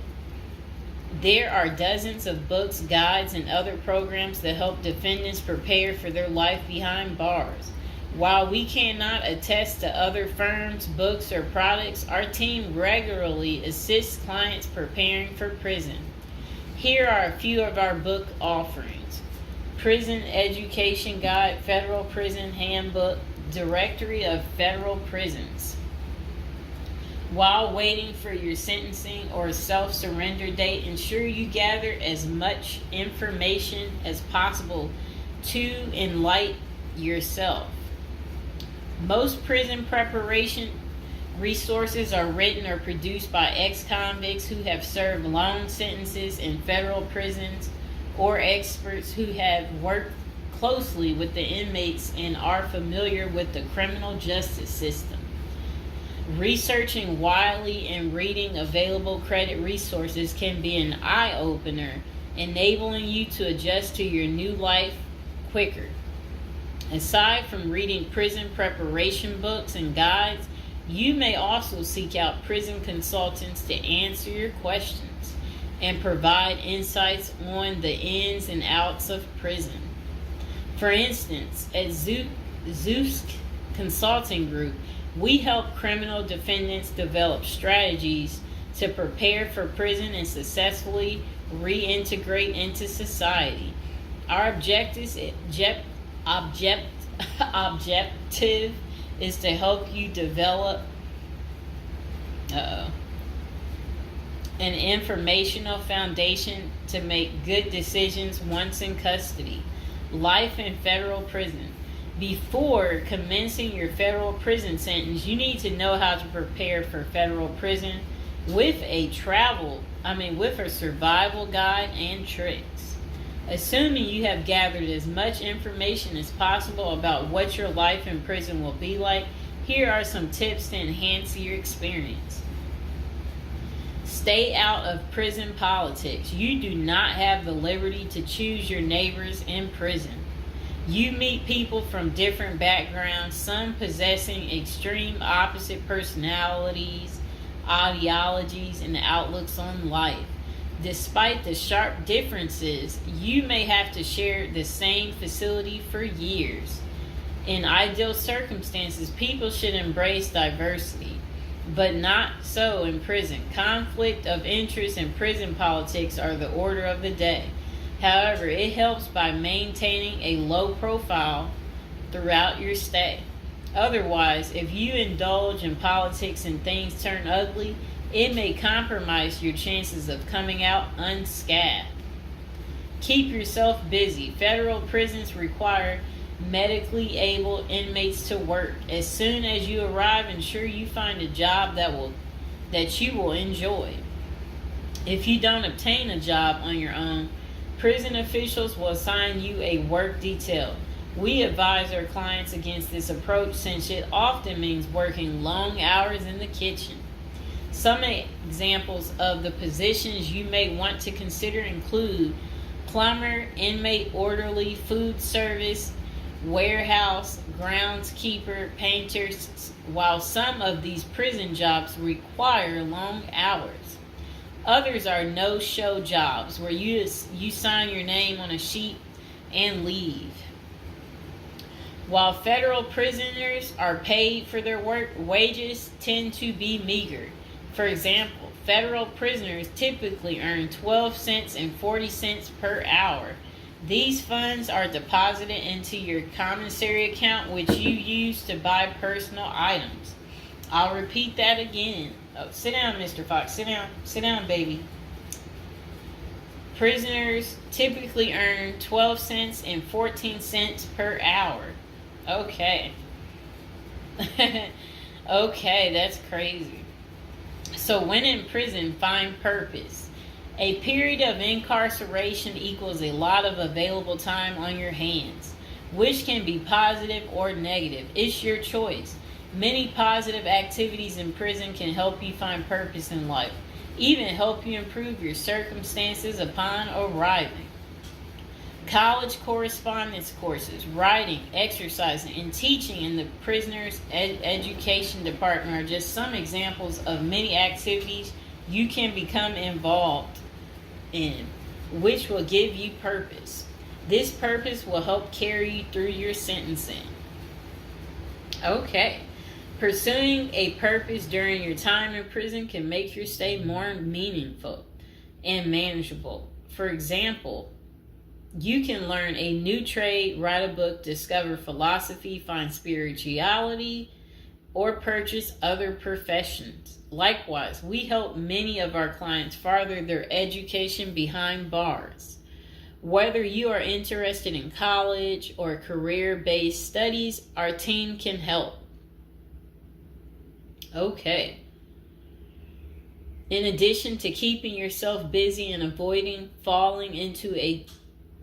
There are dozens of books, guides, and other programs that help defendants prepare for their life behind bars. While we cannot attest to other firms, books, or products, our team regularly assists clients preparing for prison. Here are a few of our book offerings: Prison Education Guide, Federal Prison Handbook, Directory of Federal Prisons. While waiting for your sentencing or self-surrender date, ensure you gather as much information as possible to enlighten yourself. Most prison preparation resources are written or produced by ex-convicts who have served long sentences in federal prisons, or experts who have worked closely with the inmates and are familiar with the criminal justice system. Researching widely and reading available credit resources can be an eye-opener enabling you to adjust to your new life quicker. Aside from reading prison preparation books and guides, you may also seek out prison consultants to answer your questions and provide insights on the ins and outs of prison. For instance, at Zeus Consulting Group, we help criminal defendants develop strategies to prepare for prison and successfully reintegrate into society. Our objective is to help you develop an informational foundation to make good decisions once in custody. Life in federal prison. Before commencing your federal prison sentence, you need to know how to prepare for federal prison with a survival guide and tricks. Assuming you have gathered as much information as possible about what your life in prison will be like, here are some tips to enhance your experience. Stay out of prison politics. You do not have the liberty to choose your neighbors in prison. You meet people from different backgrounds, some possessing extreme opposite personalities, ideologies, and outlooks on life. Despite the sharp differences, you may have to share the same facility for years. In ideal circumstances, people should embrace diversity, but not so in prison. Conflict of interest and prison politics are the order of the day. However, it helps by maintaining a low profile throughout your stay. Otherwise, if you indulge in politics and things turn ugly, it may compromise your chances of coming out unscathed. Keep yourself busy. Federal prisons require medically able inmates to work. As soon as you arrive, ensure you find a job that you will enjoy. If you don't obtain a job on your own, prison officials will assign you a work detail. We advise our clients against this approach since it often means working long hours in the kitchen. Some examples of the positions you may want to consider include plumber, inmate orderly, food service, warehouse, groundskeeper, painters, while some of these prison jobs require long hours. Others are no-show jobs where you sign your name on a sheet and leave. While federal prisoners are paid for their work, wages tend to be meager. For example, federal prisoners typically earn 12 cents and 40 cents per hour. These funds are deposited into your commissary account, which you use to buy personal items. I'll repeat that again. Oh, sit down, Mr. Fox. Sit down. Sit down, baby. Prisoners typically earn 12 cents and 14 cents per hour. Okay. Okay, that's crazy. So when in prison, find purpose. A period of incarceration equals a lot of available time on your hands, which can be positive or negative. It's your choice. Many positive activities in prison can help you find purpose in life, even help you improve your circumstances upon arriving. College correspondence courses, writing, exercising, and teaching in the prisoner's education department are just some examples of many activities you can become involved in, which will give you purpose. This purpose will help carry you through your sentencing. Okay. Pursuing a purpose during your time in prison can make your stay more meaningful and manageable. For example, you can learn a new trade, write a book, discover philosophy, find spirituality, or purchase other professions. Likewise, we help many of our clients further their education behind bars. Whether you are interested in college or career-based studies, our team can help. Okay. In addition to keeping yourself busy and avoiding falling into a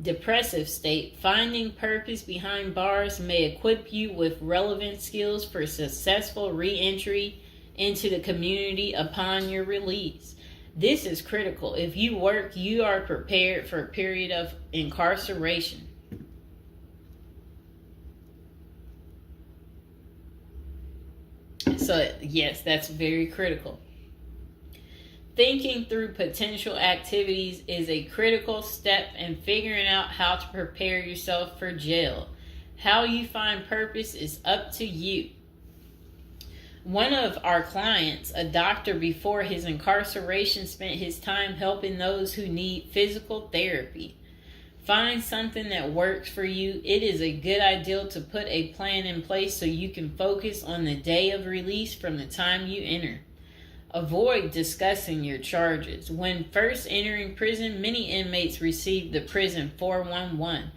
depressive state, finding purpose behind bars may equip you with relevant skills for successful re-entry into the community upon your release. This is critical. If you work, you are prepared for a period of incarceration. So, yes, that's very critical. Thinking through potential activities is a critical step in figuring out how to prepare yourself for jail. How you find purpose is up to you. One of our clients, a doctor before his incarceration, spent his time helping those who need physical therapy. Find something that works for you. It is a good idea to put a plan in place so you can focus on the day of release from the time you enter. Avoid discussing your charges. When first entering prison, many inmates receive the prison 411.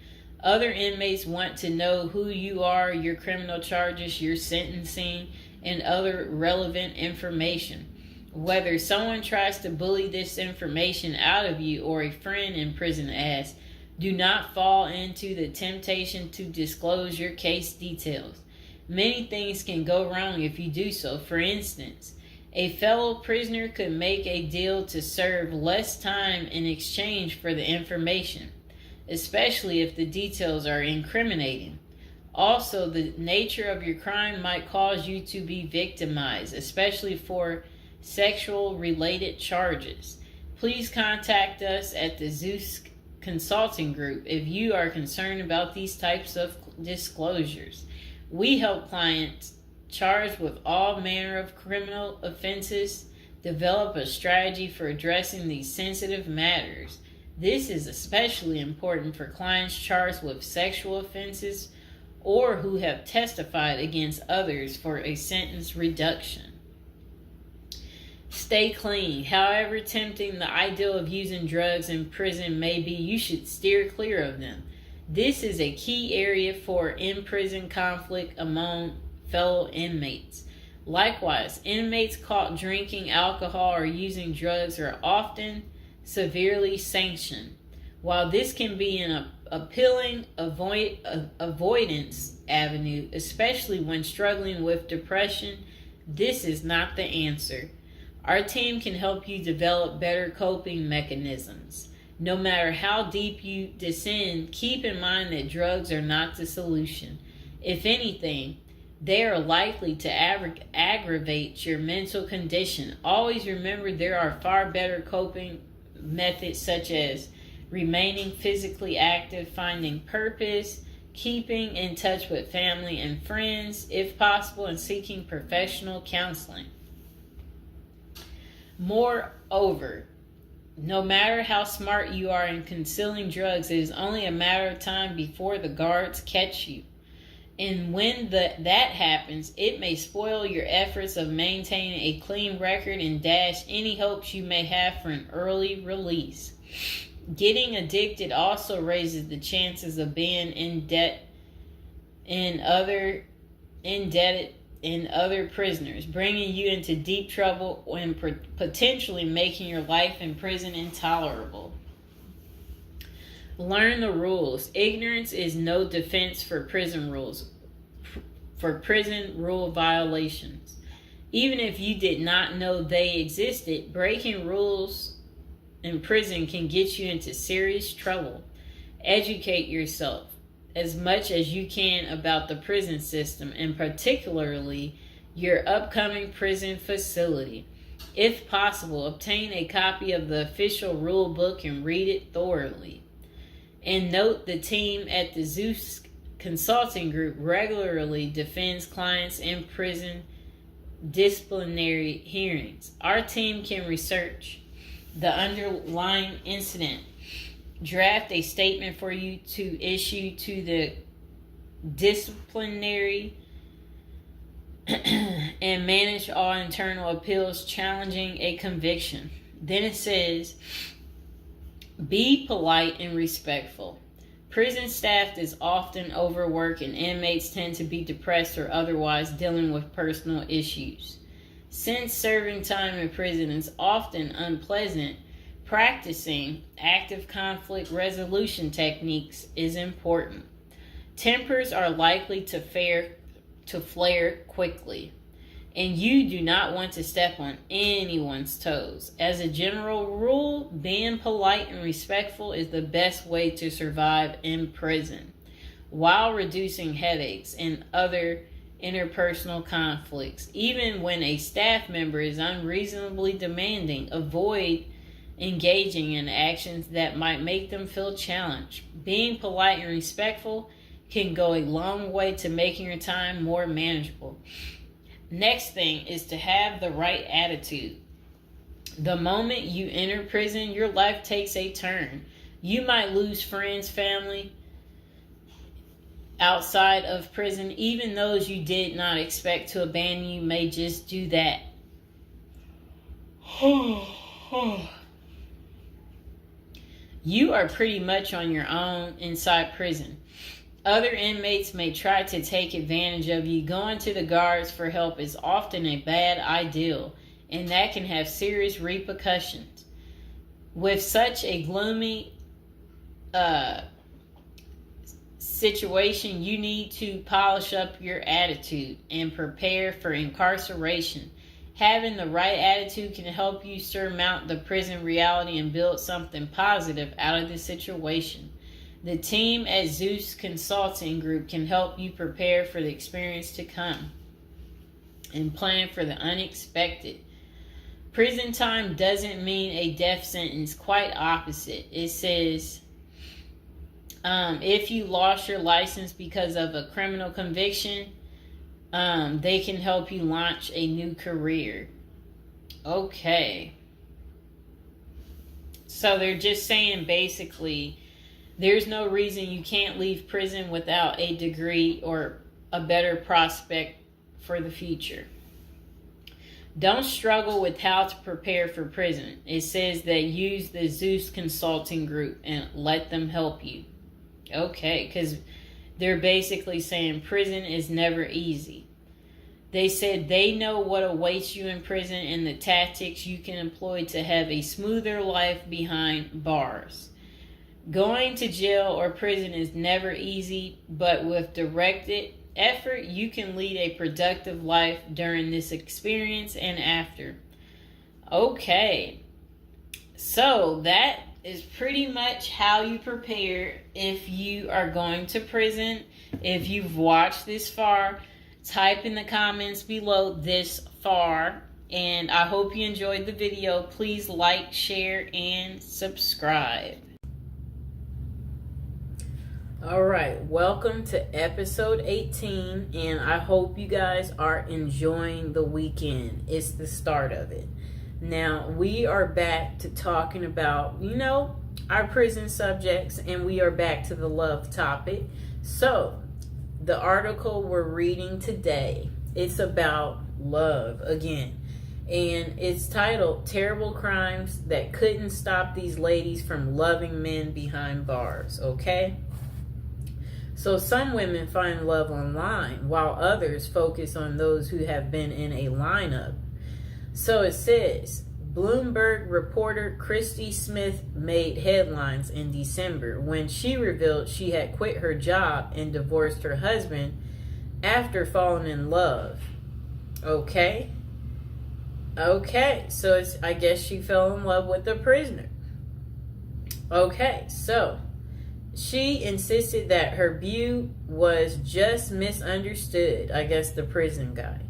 Other inmates want to know who you are, your criminal charges, your sentencing, and other relevant information. Whether someone tries to bully this information out of you or a friend in prison asks, do not fall into the temptation to disclose your case details. Many things can go wrong if you do so. For instance, a fellow prisoner could make a deal to serve less time in exchange for the information, especially if the details are incriminating. Also, the nature of your crime might cause you to be victimized, especially for sexual-related charges. Please contact us at the Zeus Consulting Group if you are concerned about these types of disclosures. We help clients charged with all manner of criminal offenses develop a strategy for addressing these sensitive matters. This is especially important for clients charged with sexual offenses or who have testified against others for a sentence reduction. Stay clean. However tempting the ideal of using drugs in prison may be, you should steer clear of them. This is a key area for in-prison conflict among fellow inmates. Likewise, inmates caught drinking alcohol or using drugs are often severely sanctioned. While this can be an appealing avoidance avenue, especially when struggling with depression, this is not the answer. Our team can help you develop better coping mechanisms. No matter how deep you descend, keep in mind that drugs are not the solution. If anything, they are likely to aggravate your mental condition. Always remember there are far better coping methods such as remaining physically active, finding purpose, keeping in touch with family and friends, if possible, and seeking professional counseling. Moreover, no matter how smart you are in concealing drugs, it is only a matter of time before the guards catch you. And when that happens, it may spoil your efforts of maintaining a clean record and dash any hopes you may have for an early release. Getting addicted also raises the chances of being indebted in other prisoners, bringing you into deep trouble and potentially making your life in prison intolerable. Learn the rules. Ignorance is no defense for prison rules, for prison rule violations. Even if you did not know they existed, breaking rules in prison can get you into serious trouble. Educate yourself as much as you can about the prison system, and particularly your upcoming prison facility. If possible, obtain a copy of the official rule book and read it thoroughly. And note, the team at the Zeus Consulting Group regularly defends clients in prison disciplinary hearings. Our team can research the underlying incident, draft a statement for you to issue to the disciplinary, and manage all internal appeals challenging a conviction. Then it says, be polite and respectful. Prison staff is often overworked and inmates tend to be depressed or otherwise dealing with personal issues. Since serving time in prison is often unpleasant, practicing active conflict resolution techniques is important. Tempers are likely to flare quickly. and you do not want to step on anyone's toes. As a general rule, being polite and respectful is the best way to survive in prison, while reducing headaches and other interpersonal conflicts. Even when a staff member is unreasonably demanding, avoid engaging in actions that might make them feel challenged. Being polite and respectful can go a long way to making your time more manageable. Next thing is to have the right attitude. The moment you enter prison, your life takes a turn. You might lose friends, family outside of prison. Even those you did not expect to abandon you may just do that. You are pretty much on your own inside prison. Other inmates may try to take advantage of you. Going to the guards for help is often a bad idea, and that can have serious repercussions. With such a gloomy situation, you need to polish up your attitude and prepare for incarceration. Having the right attitude can help you surmount the prison reality and build something positive out of the situation. The team at Zeus Consulting Group can help you prepare for the experience to come and plan for the unexpected. Prison time doesn't mean a death sentence, quite opposite. It says if you lost your license because of a criminal conviction, they can help you launch a new career. Okay. So they're just saying basically, there's no reason you can't leave prison without a degree or a better prospect for the future. Don't struggle with how to prepare for prison. It says that use the Zeus Consulting Group and let them help you. Okay, because they're basically saying prison is never easy. They said they know what awaits you in prison and the tactics you can employ to have a smoother life behind bars. Going to jail or prison is never easy, but with directed effort, you can lead a productive life during this experience and after. Okay, so that is pretty much how you prepare if you are going to prison. If you've watched this far, type in the comments below this far, and I hope you enjoyed the video. Please like, share, and subscribe. All right, welcome to episode 18, and I hope you guys are enjoying the weekend. It's the start of it. Now, we are back to talking about, our prison subjects, and we are back to the love topic. So, the article we're reading today, it's about love again. And it's titled, Terrible Crimes That Couldn't Stop These Ladies from Loving Men Behind Bars, okay? So some women find love online, while others focus on those who have been in a lineup. So it says, Bloomberg reporter Christy Smith made headlines in December when she revealed she had quit her job and divorced her husband after falling in love. Okay, so I guess she fell in love with a prisoner. Okay, so she insisted that her view was just misunderstood, I guess the prison guy.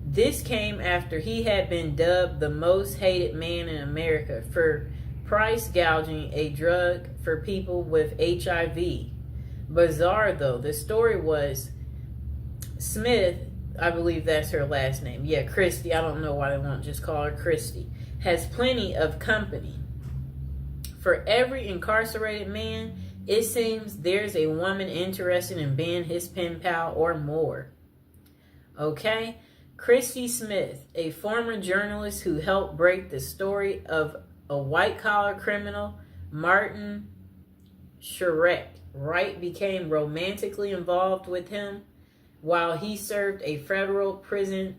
This came after he had been dubbed the most hated man in America for price gouging a drug for people with HIV. Bizarre though, the story was Smith, I believe that's her last name. Yeah, Christy, I don't know why they won't just call her Christy, has plenty of company. For every incarcerated man, it seems there's a woman interested in being his pen pal or more. Okay? Christy Smith, a former journalist who helped break the story of a white-collar criminal, Martin Shkreli, Wright became romantically involved with him while he served a federal prison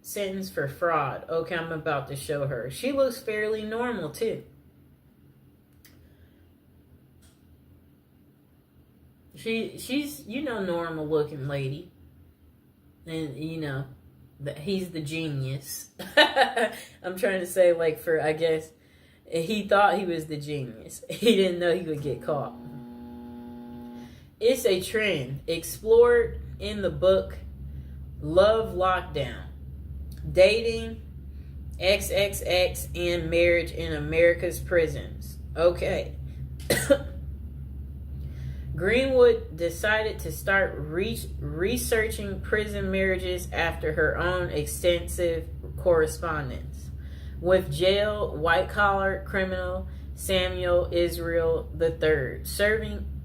sentence for fraud. Okay, I'm about to show her. She looks fairly normal, too. She's, normal looking lady. And, He's the genius. I'm trying to say, like, for, I guess, he thought he was the genius. He didn't know he would get caught. It's a trend explored in the book Love Lockdown: Dating, XXX, and Marriage in America's Prisons. Okay. Greenwood decided to start researching prison marriages after her own extensive correspondence with jail white-collar criminal Samuel Israel III,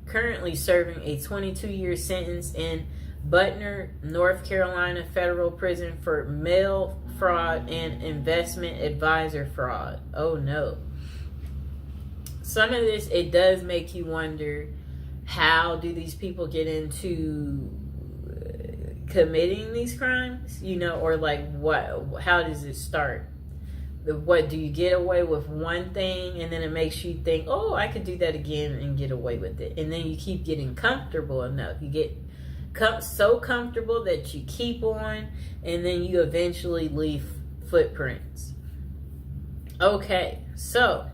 currently serving a 22-year sentence in Butner, North Carolina federal prison for mail fraud and investment advisor fraud. Oh no. Some of this, it does make you wonder, how do these people get into committing these crimes? You know, or like how does it start? What do you get away with one thing and then it makes you think, oh, I could do that again and get away with it. And then you keep getting comfortable enough. You get so comfortable that you keep on, and then you eventually leave footprints. Okay, so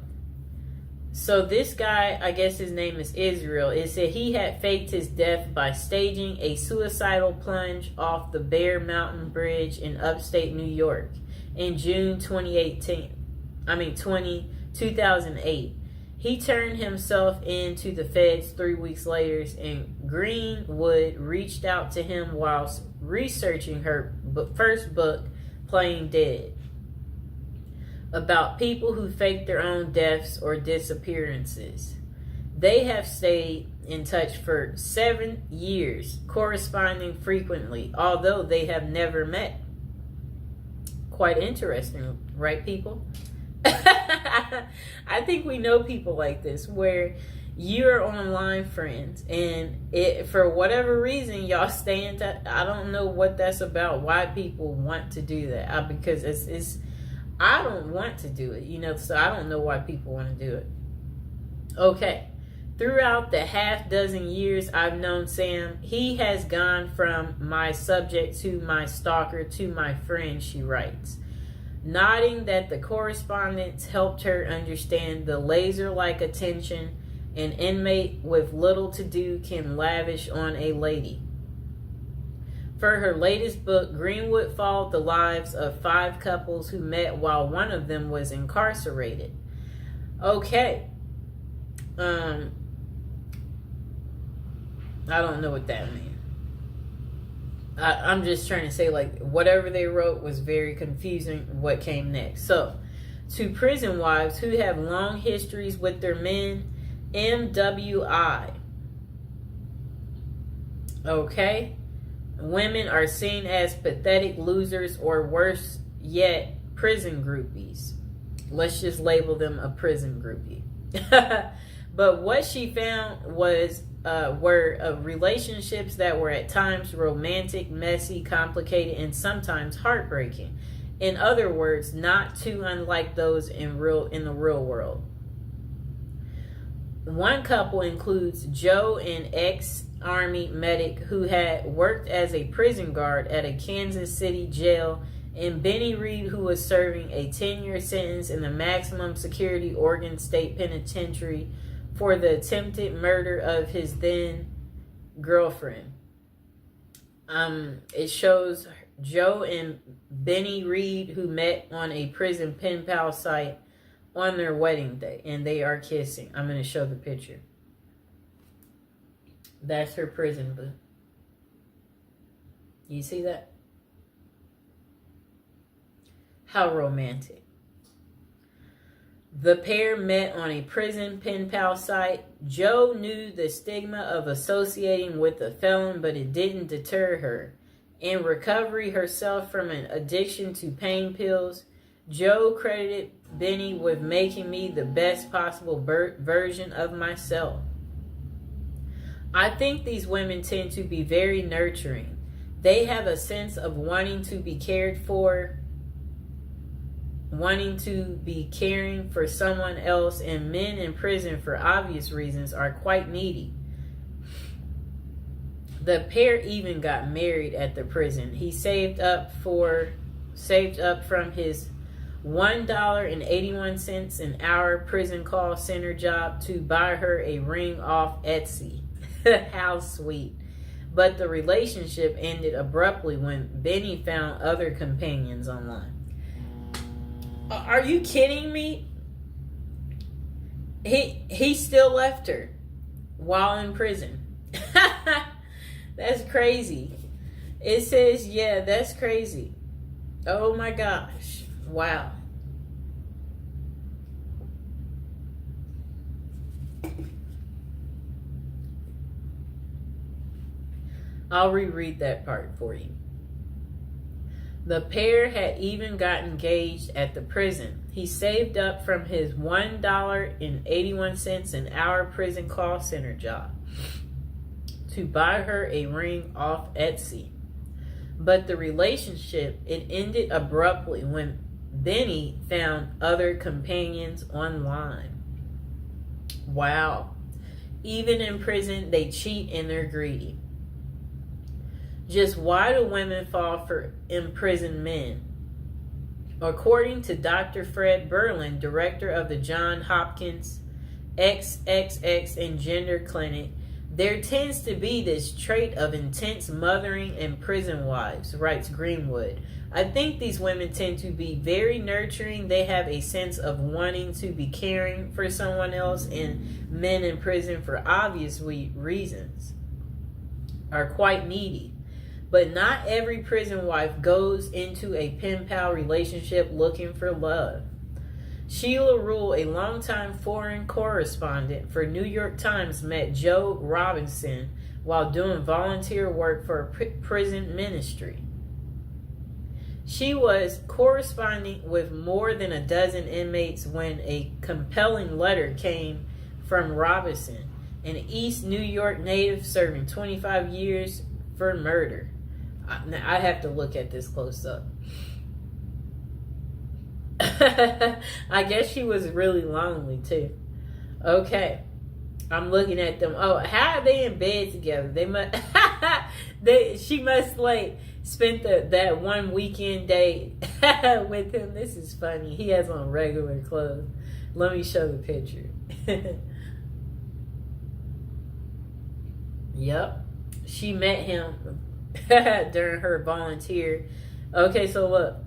this guy, I guess his name is Israel, it said he had faked his death by staging a suicidal plunge off the Bear Mountain Bridge in upstate New York in June 2008. He turned himself in to the feds 3 weeks later, and Greenwood reached out to him whilst researching her first book, Playing Dead, about people who fake their own deaths or disappearances. They have stayed in touch for 7 years, corresponding frequently, although they have never met. Quite interesting, right, people? I think we know people like this, where you're online friends, and for whatever reason y'all stay in touch. I don't know what that's about, why people want to do that. Because it's I don't want to do it, you know, so I don't know why people want to do it. Okay. Throughout the half dozen years I've known Sam, he has gone from my subject to my stalker to my friend, she writes, nodding that the correspondence helped her understand the laser-like attention an inmate with little to do can lavish on a lady. For her latest book, Greenwood followed the lives of 5 couples who met while one of them was incarcerated. Okay. I don't know what that means. I'm just trying to say, like, whatever they wrote was very confusing what came next. So, to prison wives who have long histories with their men, MWI. Okay? Women are seen as pathetic losers, or worse yet, prison groupies. Let's just label them a prison groupie. But what she found were relationships that were at times romantic, messy, complicated, and sometimes heartbreaking. In other words, not too unlike those in the real world. One couple includes Joe, an ex-Army medic who had worked as a prison guard at a Kansas City jail, and Benny Reed, who was serving a 10-year sentence in the maximum security Oregon State Penitentiary for the attempted murder of his then girlfriend. It shows Joe and Benny Reed, who met on a prison pen pal site, on their wedding day, and they are kissing. I'm going to show the picture. That's her prison boo. You see that? How romantic. The pair met on a prison pen pal site. Joe knew the stigma of associating with a felon, but it didn't deter her. In recovery herself from an addiction to pain pills, Joe credited Benny with making me the best possible version of myself. I think these women tend to be very nurturing. They have a sense of wanting to be cared for, wanting to be caring for someone else, and men in prison, for obvious reasons, are quite needy. The pair even got married at the prison. He saved up from his $1.81 an hour prison call center job to buy her a ring off Etsy. How sweet. But the relationship ended abruptly when Benny found other companions online. Are you kidding me? He still left her while in prison. That's crazy. It says, yeah, that's crazy. Oh my gosh. Wow. I'll reread that part for you. The pair had even got engaged at the prison. He saved up from his $1.81 an hour prison call center job to buy her a ring off Etsy. But the relationship, it ended abruptly when Benny found other companions online. Wow. Even in prison, they cheat and they're greedy. Just why do women fall for imprisoned men? According to Dr. Fred Berlin, director of the Johns Hopkins XXX and Gender Clinic, there tends to be this trait of intense mothering in prison wives, writes Greenwood. I think these women tend to be very nurturing. They have a sense of wanting to be caring for someone else, and men in prison, for obvious reasons, are quite needy. But not every prison wife goes into a pen pal relationship looking for love. Sheila Rule, a longtime foreign correspondent for New York Times, met Joe Robinson while doing volunteer work for a prison ministry. She was corresponding with more than a dozen inmates when a compelling letter came from Robinson, an East New York native serving 25 years for murder. Now, I have to look at this close up. I guess she was really lonely too. Okay, I'm looking at them. Oh, how are they in bed together? They must. She must like spent that one weekend day with him. This is funny. He has on regular clothes. Let me show the picture. Yep, she met him during her volunteer. Okay, so look.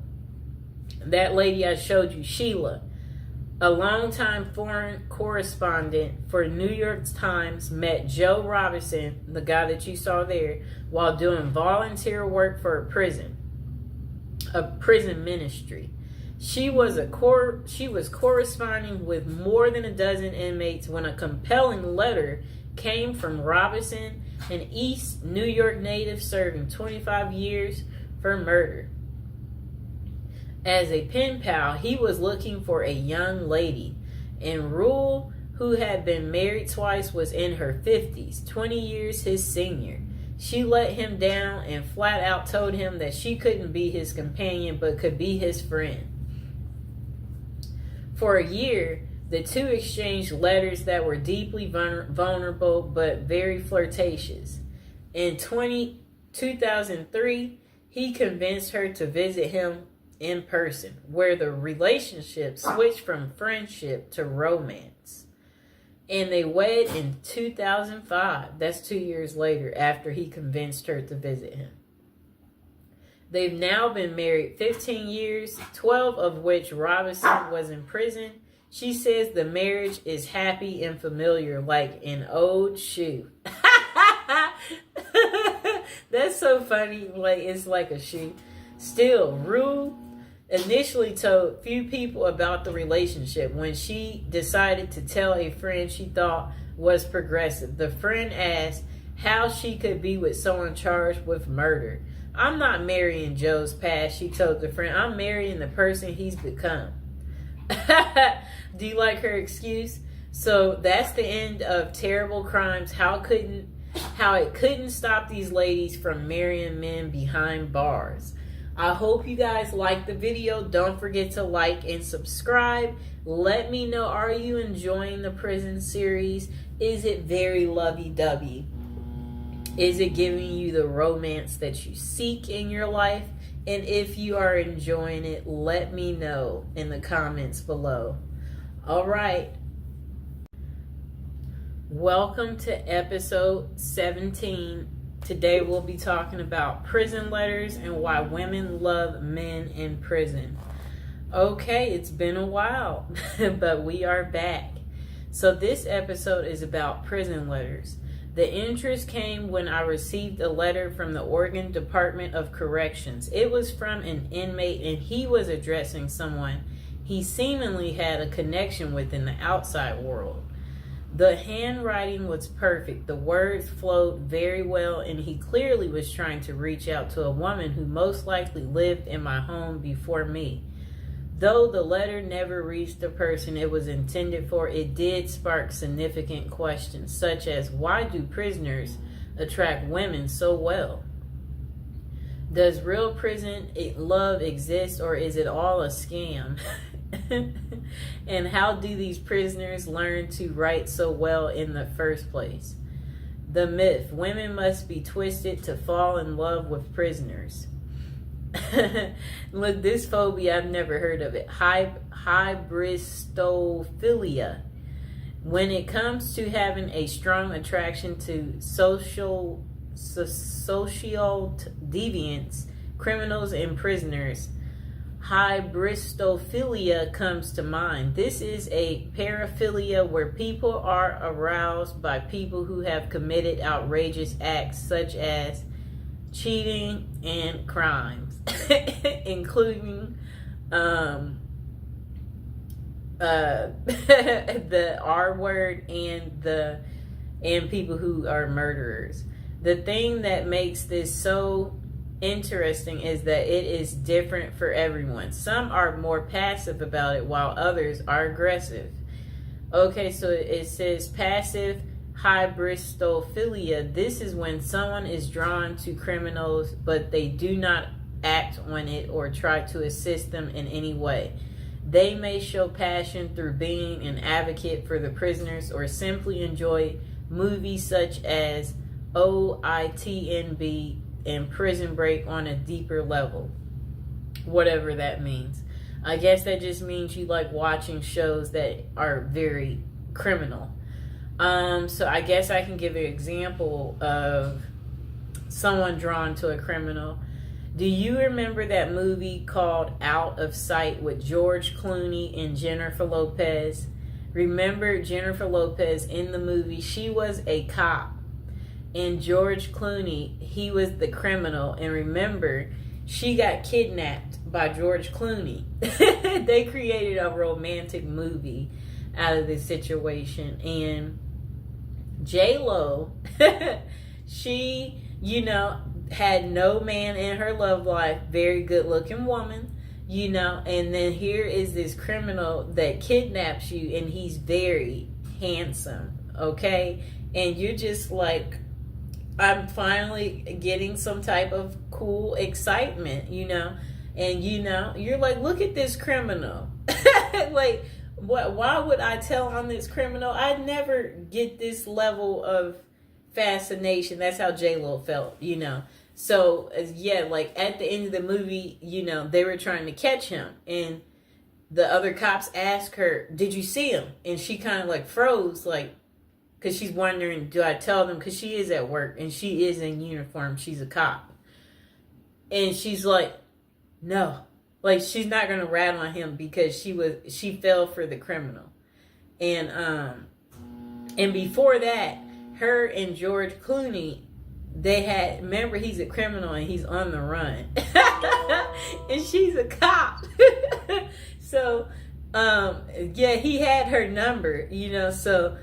That lady I showed you, Sheila, a longtime foreign correspondent for New York Times, met Joe Robinson, the guy that you saw there, while doing volunteer work for a prison ministry. She was corresponding with more than a dozen inmates when a compelling letter came from Robinson, an East New York native serving 25 years for murder. As a pen pal, he was looking for a young lady, and Rule, who had been married twice, was in her 50s, 20 years his senior. She let him down and flat out told him that she couldn't be his companion but could be his friend. For a year, the two exchanged letters that were deeply vulnerable but very flirtatious. In 2003, he convinced her to visit him in person, where the relationship switched from friendship to romance. And they wed in 2005. That's 2 years later, after he convinced her to visit him. They've now been married 15 years, 12 of which Robinson was in prison. She says the marriage is happy and familiar, like an old shoe. That's so funny. Like, it's like a shoe. Still, Rue initially told few people about the relationship. When she decided to tell a friend she thought was progressive, the friend asked how she could be with someone charged with murder. I'm not marrying Joe's past, she told the friend. I'm marrying the person he's become. Do you like her excuse? So that's the end of Terrible Crimes. How it couldn't stop these ladies from marrying men behind bars. I hope you guys liked the video. Don't forget to like and subscribe. Let me know, are you enjoying the prison series? Is it very lovey-dovey? Is it giving you the romance that you seek in your life? And if you are enjoying it, let me know in the comments below. All right. Welcome to episode 17. Today we'll be talking about prison letters and why women love men in prison. Okay, it's been a while, but we are back. So this episode is about prison letters. The interest came when I received a letter from the Oregon Department of Corrections. It was from an inmate, and he was addressing someone he seemingly had a connection with in the outside world. The handwriting was perfect. The words flowed very well, and he clearly was trying to reach out to a woman who most likely lived in my home before me. Though the letter never reached the person it was intended for, it did spark significant questions, such as why do prisoners attract women so well? Does real prison love exist, or is it all a scam? And how do these prisoners learn to write so well in the first place? The myth, women must be twisted to fall in love with prisoners. Look, this phobia, I've never heard of it. Hybristophilia. When it comes to having a strong attraction to social deviants, criminals, and prisoners, hybristophilia comes to mind. This is a paraphilia where people are aroused by people who have committed outrageous acts such as cheating and crimes, including the R word and people who are murderers. The thing that makes this so interesting is that it is different for everyone. Some are more passive about it while others are aggressive. Okay, so it says passive hybristophilia. This is when someone is drawn to criminals, but they do not act on it or try to assist them in any way. They may show passion through being an advocate for the prisoners or simply enjoy movies such as OITNB and Prison Break on a deeper level. Whatever that means. I guess that just means you like watching shows that are very criminal. So I guess I can give an example of someone drawn to a criminal. Do you remember that movie called Out of Sight with George Clooney and Jennifer Lopez? Remember Jennifer Lopez in the movie? She was a cop. And George Clooney, he was the criminal. And remember, she got kidnapped by George Clooney. They created a romantic movie out of this situation. And J-Lo, she, had no man in her love life, very good looking woman, and then here is this criminal that kidnaps you, and he's very handsome, okay? And you're just like, I'm finally getting some type of cool excitement, and you're like, look at this criminal. Like, why would I tell on this criminal? I never get this level of fascination. That's how J-Lo felt, So, yeah, like at the end of the movie, they were trying to catch him. And the other cops asked her, did you see him? And she kind of like froze, like, because she's wondering, do I tell them? Because she is at work and she is in uniform. She's a cop. And she's like, no. Like, she's not going to rat on him because she fell for the criminal. And before that, her and George Clooney, remember, he's a criminal and he's on the run. And she's a cop. So, he had her number, so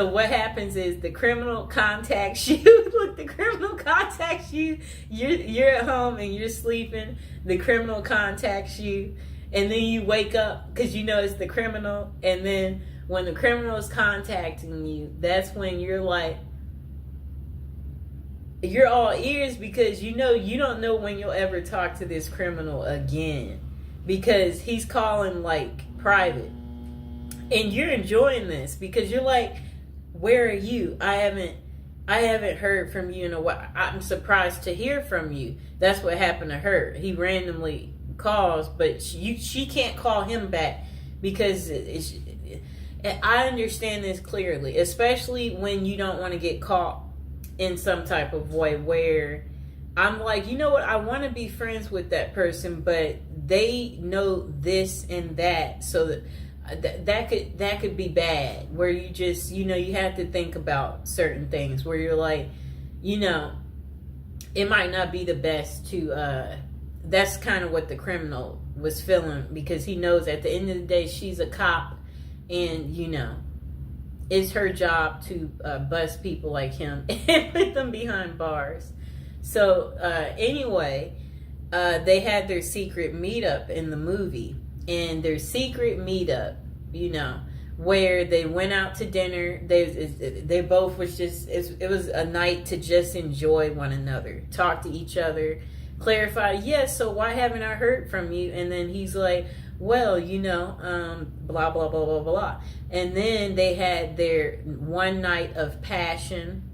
what happens is the criminal contacts you. Look, the criminal contacts you. You're at home and you're sleeping. The criminal contacts you. And then you wake up because it's the criminal. And then when the criminal is contacting you, that's when you're like, you're all ears because you don't know when you'll ever talk to this criminal again because he's calling like private. And you're enjoying this because you're like, where are you? I haven't I haven't heard from you in a while. I'm surprised to hear from you. That's what happened to her. He randomly calls, but she can't call him back because I understand this clearly, especially when you don't want to get caught in some type of way where I'm like, you know what, I want to be friends with that person, but they know this and that, so that could be bad, where you just, you have to think about certain things where you're like, it might not be the best to that's kind of what the criminal was feeling, because he knows at the end of the day she's a cop, and it's her job to bust people like him and put them behind bars. So anyway, they had their secret meetup in the movie, and their secret meetup, where they went out to dinner. They both was just, it was a night to just enjoy one another, talk to each other, clarify, yes, so why haven't I heard from you? And then he's like, well, blah, blah, blah, blah, blah. And then they had their one night of passion.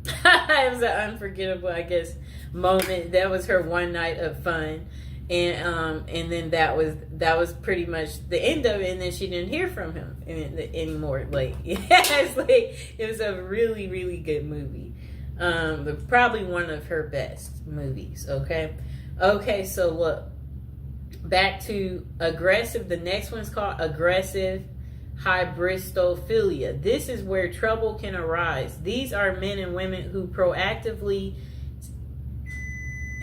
It was an unforgettable, I guess, moment. That was her one night of fun. And then that was pretty much the end of it. And then she didn't hear from him anymore. It was a really, really good movie. Probably one of her best movies. Okay, so look, back to aggressive. The next one's called aggressive hybristophilia. This is where trouble can arise. These are men and women who proactively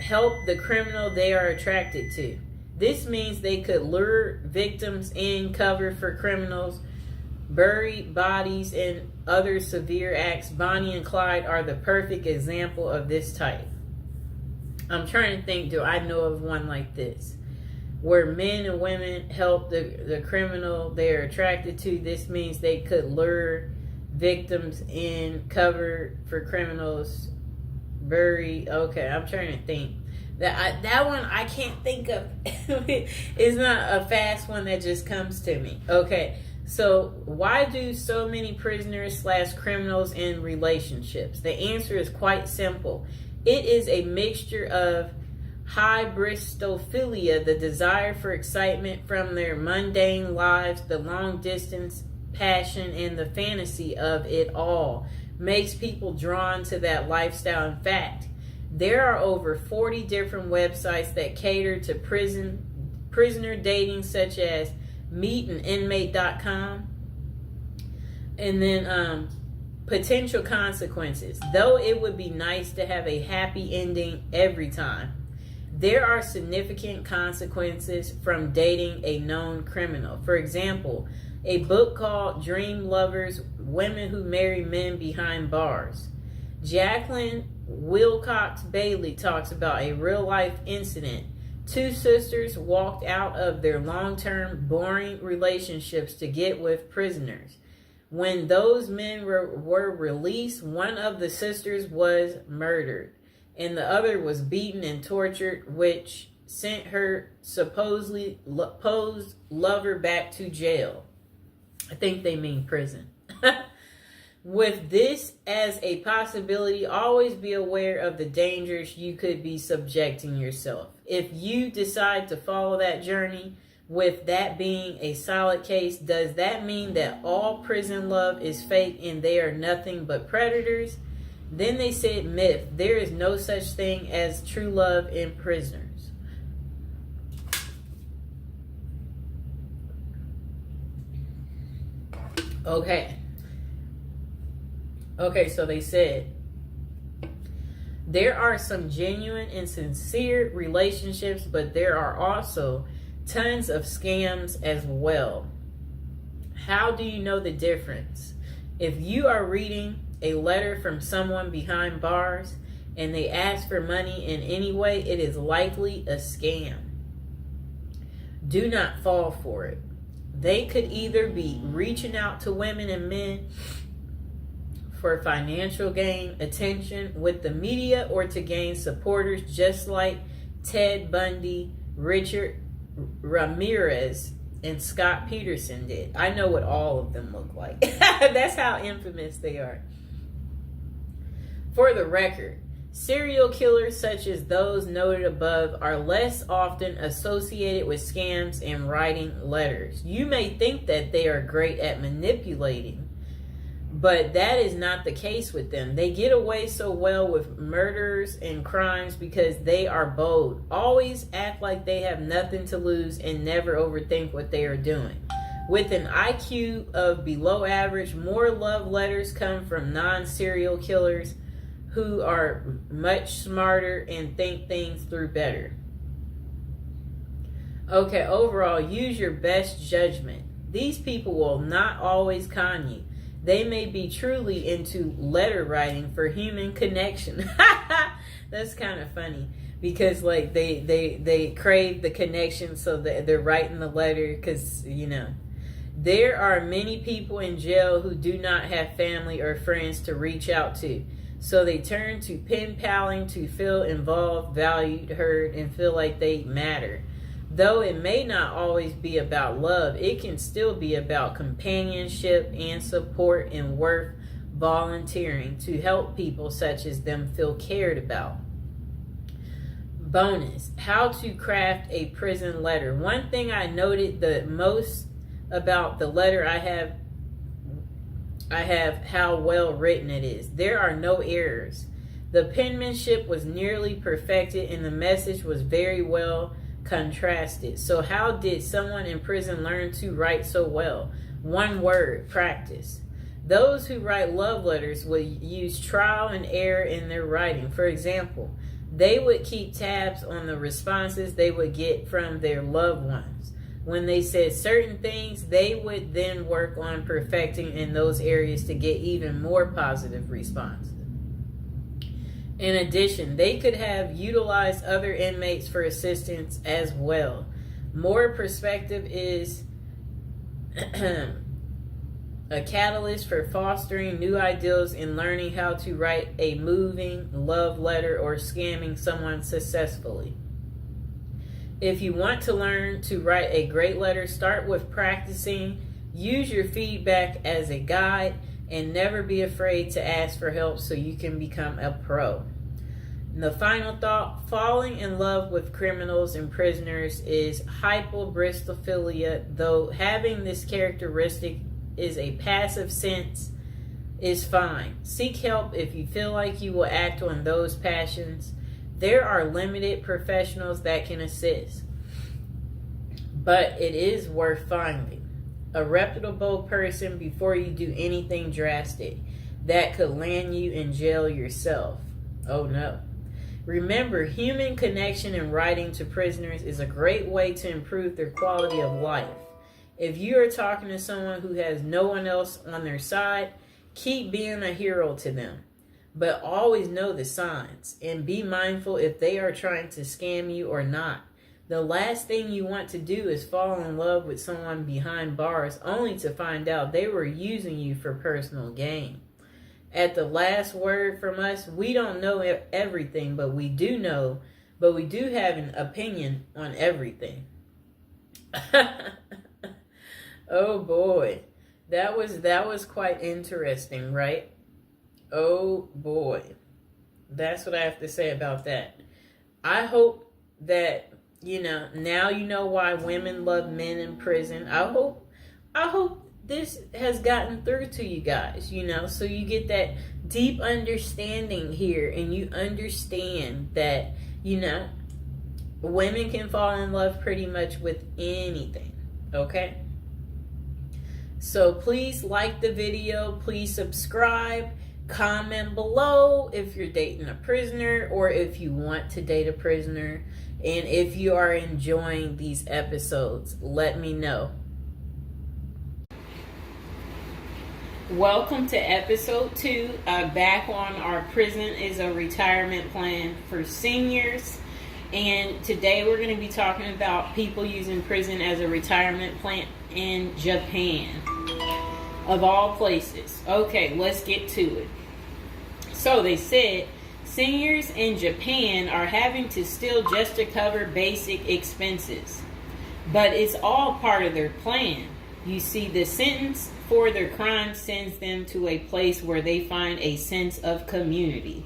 help the criminal they are attracted to. This means they could lure victims in, cover for criminals, bury bodies, and other severe acts. Bonnie and Clyde are the perfect example of this type. I'm trying to think, do I know of one like this? Where men and women help the criminal they're attracted to. This means they could lure victims in, cover for criminals, bury. Okay, I'm trying to think. That one I can't think of. It's not a fast one that just comes to me. Okay, so why do so many prisoners / criminals in relationships? The answer is quite simple. It is a mixture of hybristophilia, the desire for excitement from their mundane lives, the long distance passion, and the fantasy of it all makes people drawn to that lifestyle. In fact, there are over 40 different websites that cater to prisoner dating, such as meetaninmate.com. And then potential consequences. Though it would be nice to have a happy ending every time, there are significant consequences from dating a known criminal. For example, a book called Dream Lovers: Women Who Marry Men Behind Bars. Jacqueline Wilcox Bailey talks about a real-life incident. Two sisters walked out of their long-term, boring relationships to get with prisoners. When those men were released, one of the sisters was murdered, and the other was beaten and tortured, which sent her supposedly posed lover back to jail. I think they mean prison. With this as a possibility, always be aware of the dangers you could be subjecting yourself. If you decide to follow that journey, with that being a solid case, does that mean that all prison love is fake and they are nothing but predators? Then they said myth. There is no such thing as true love in prisoners. Okay, so they said there are some genuine and sincere relationships, but there are also tons of scams as well. How do you know the difference? If you are reading a letter from someone behind bars and they ask for money in any way, it is likely a scam. Do not fall for it. They could either be reaching out to women and men for financial gain, attention with the media, or to gain supporters, just like Ted Bundy, Richard Ramirez, and Scott Peterson did. I know what all of them look like. That's how infamous they are. For the record, serial killers such as those noted above are less often associated with scams and writing letters. You may think that they are great at manipulating, but that is not the case with them. They get away so well with murders and crimes because they are bold, always act like they have nothing to lose, and never overthink what they are doing. With an IQ of below average, more love letters come from non-serial killers who are much smarter and think things through better. Okay, overall, use your best judgment. These people will not always con you. They may be truly into letter writing for human connection. That's kind of funny because like they crave the connection, so that they're writing the letter because, you know. There are many people in jail who do not have family or friends to reach out to. So they turn to pen paling to feel involved, valued, heard, and feel like they matter. Though it may not always be about love, it can still be about companionship and support, and worth volunteering to help people such as them feel cared about. Bonus: how to craft a prison letter. One thing I noted the most about the letter I have how well written it is. There are no errors. The penmanship was nearly perfected and the message was very well contrasted. So how did someone in prison learn to write so well? One word: practice. Those who write love letters would use trial and error in their writing. For example, they would keep tabs on the responses they would get from their loved ones. When they said certain things, they would then work on perfecting in those areas to get even more positive responses. In addition, they could have utilized other inmates for assistance as well. More perspective is a catalyst for fostering new ideals in learning how to write a moving love letter or scamming someone successfully. If you want to learn to write a great letter, start with practicing. Use your feedback as a guide and never be afraid to ask for help so you can become a pro. And the final thought: falling in love with criminals and prisoners is hyperbristophilia. Though having this characteristic is a passive sense is fine. Seek help if you feel like you will act on those passions. There are limited professionals that can assist, but it is worth finding a reputable person before you do anything drastic that could land you in jail yourself. Oh no. Remember, human connection and writing to prisoners is a great way to improve their quality of life. If you are talking to someone who has no one else on their side, keep being a hero to them. But always know the signs and be mindful if they are trying to scam you or not. The last thing you want to do is fall in love with someone behind bars only to find out they were using you for personal gain. At the last word from us, we don't know everything, but we do have an opinion on everything. Oh boy. That was quite interesting, right? Oh boy. That's what I have to say about that. I hope that, now you know why women love men in prison. I hope this has gotten through to you guys, so you get that deep understanding here, and you understand that, women can fall in love pretty much with anything, okay? So please like the video, please subscribe, comment below if you're dating a prisoner or if you want to date a prisoner. And if you are enjoying these episodes, let me know. Welcome to episode 2. Back on our Prison is a Retirement Plan for Seniors. And today we're going to be talking about people using prison as a retirement plan in Japan. Of all places. Okay, let's get to it. So they said seniors in Japan are having to steal just to cover basic expenses. But it's all part of their plan. You see, the sentence for their crime sends them to a place where they find a sense of community,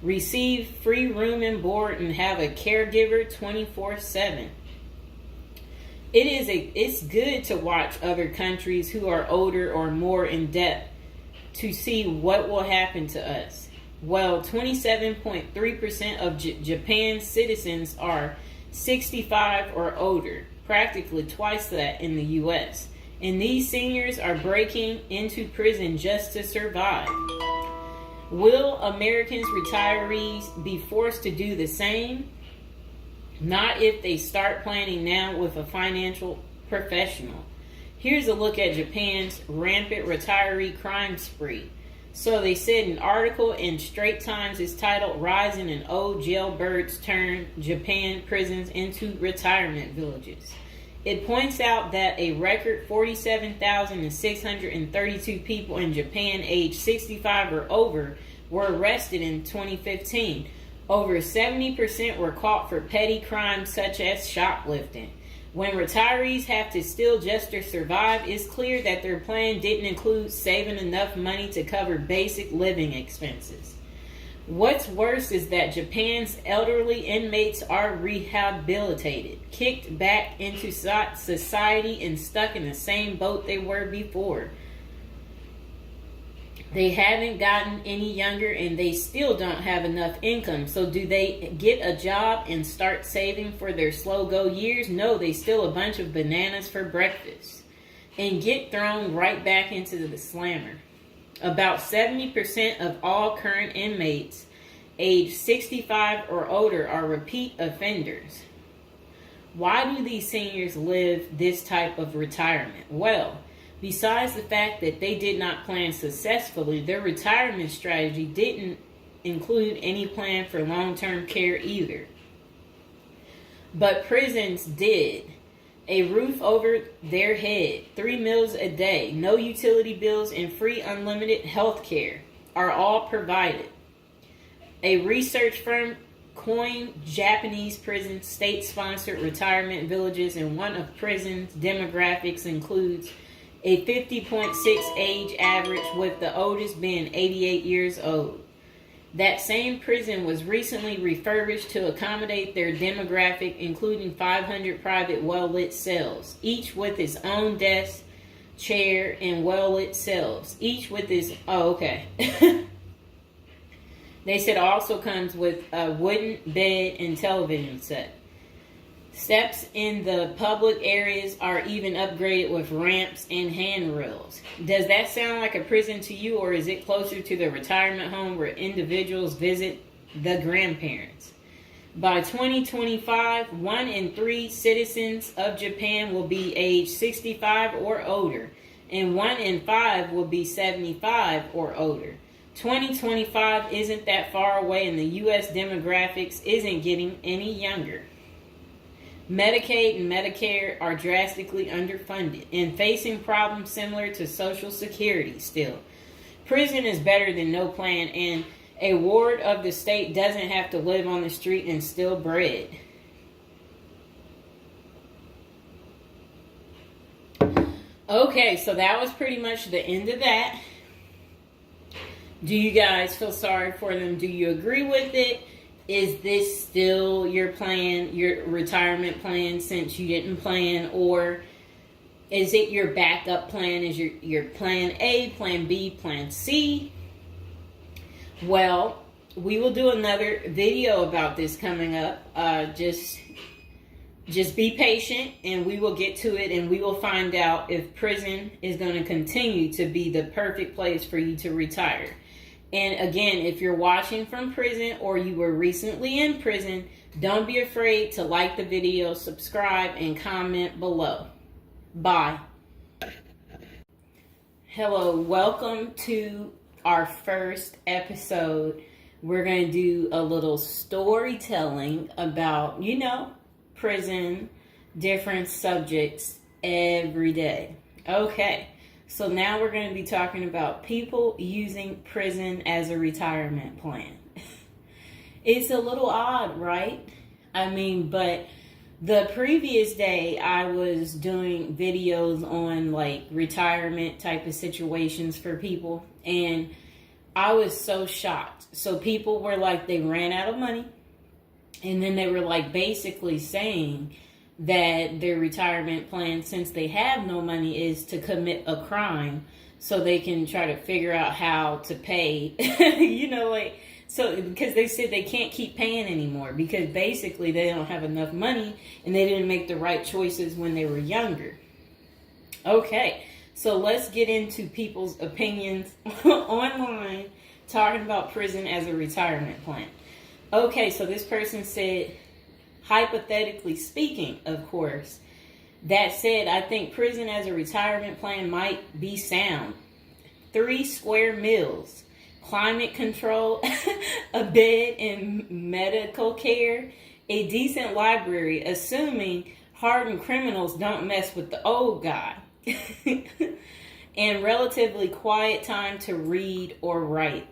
receive free room and board, and have a caregiver 24/7. It's good to watch other countries who are older or more in depth to see what will happen to us. Well, 27.3% of Japan's citizens are 65 or older, practically twice that in the U.S. And these seniors are breaking into prison just to survive. Will Americans retirees be forced to do the same? Not if they start planning now with a financial professional. Here's a look at Japan's rampant retiree crime spree. So they said an article in Straits Times is titled "Rising in Old Jailbirds Turn Japan Prisons into Retirement Villages." It points out that a record 47,632 people in Japan aged 65 or over were arrested in 2015. Over 70% were caught for petty crimes such as shoplifting. When retirees have to steal just to survive, it's clear that their plan didn't include saving enough money to cover basic living expenses. What's worse is that Japan's elderly inmates are rehabilitated, kicked back into society, and stuck in the same boat they were before. They haven't gotten any younger, and they still don't have enough income. So do they get a job and start saving for their slow-go years? No, they steal a bunch of bananas for breakfast and get thrown right back into the slammer. About 70% of all current inmates aged 65 or older are repeat offenders. Why do these seniors live this type of retirement? Well, besides the fact that they did not plan successfully, their retirement strategy didn't include any plan for long-term care either. But prisons did. A roof over their head, 3 meals a day, no utility bills, and free unlimited health care are all provided. A research firm coined Japanese prison state-sponsored retirement villages, and one of prisons' demographics includes a 50.6 age average, with the oldest being 88 years old. That same prison was recently refurbished to accommodate their demographic, including 500 private well-lit cells, each with its own desk, chair, and well-lit cells, each with its... Oh, okay. They said also comes with a wooden bed and television set. Steps in the public areas are even upgraded with ramps and handrails. Does that sound like a prison to you, or is it closer to the retirement home where individuals visit the grandparents? By 2025, 1 in 3 citizens of Japan will be age 65 or older, and 1 in 5 will be 75 or older. 2025 isn't that far away, and the U.S. demographics isn't getting any younger. Medicaid and Medicare are drastically underfunded and facing problems similar to Social Security still. Prison is better than no plan, and a ward of the state doesn't have to live on the street and steal bread. Okay, so that was pretty much the end of that. Do you guys feel sorry for them? Do you agree with it? Is this still your plan, your retirement plan, since you didn't plan? Or is it your backup plan? Is your plan A, plan B, plan C? Well, we will do another video about this coming up. Just be patient, and we will get to it, and we will find out if prison is going to continue to be the perfect place for you to retire. And again, if you're watching from prison or you were recently in prison, don't be afraid to like the video, subscribe, and comment below. Bye. Hello, welcome to our first episode. We're going to do a little storytelling about, prison, different subjects every day. Okay. So now we're going to be talking about people using prison as a retirement plan. It's a little odd, right? I mean, but The previous day, I was doing videos on like retirement type of situations for people, and I was so shocked. So people were like, they ran out of money, and then they were like basically saying that their retirement plan, since they have no money, is to commit a crime so they can try to figure out how to pay, like, so because they said they can't keep paying anymore because basically they don't have enough money and they didn't make the right choices when they were younger. Okay, so let's get into people's opinions online talking about prison as a retirement plan. Okay, so this person said, hypothetically speaking, of course, that said, I think prison as a retirement plan might be sound. 3 square meals, climate control, a bed and medical care, a decent library, assuming hardened criminals don't mess with the old guy, and relatively quiet time to read or write.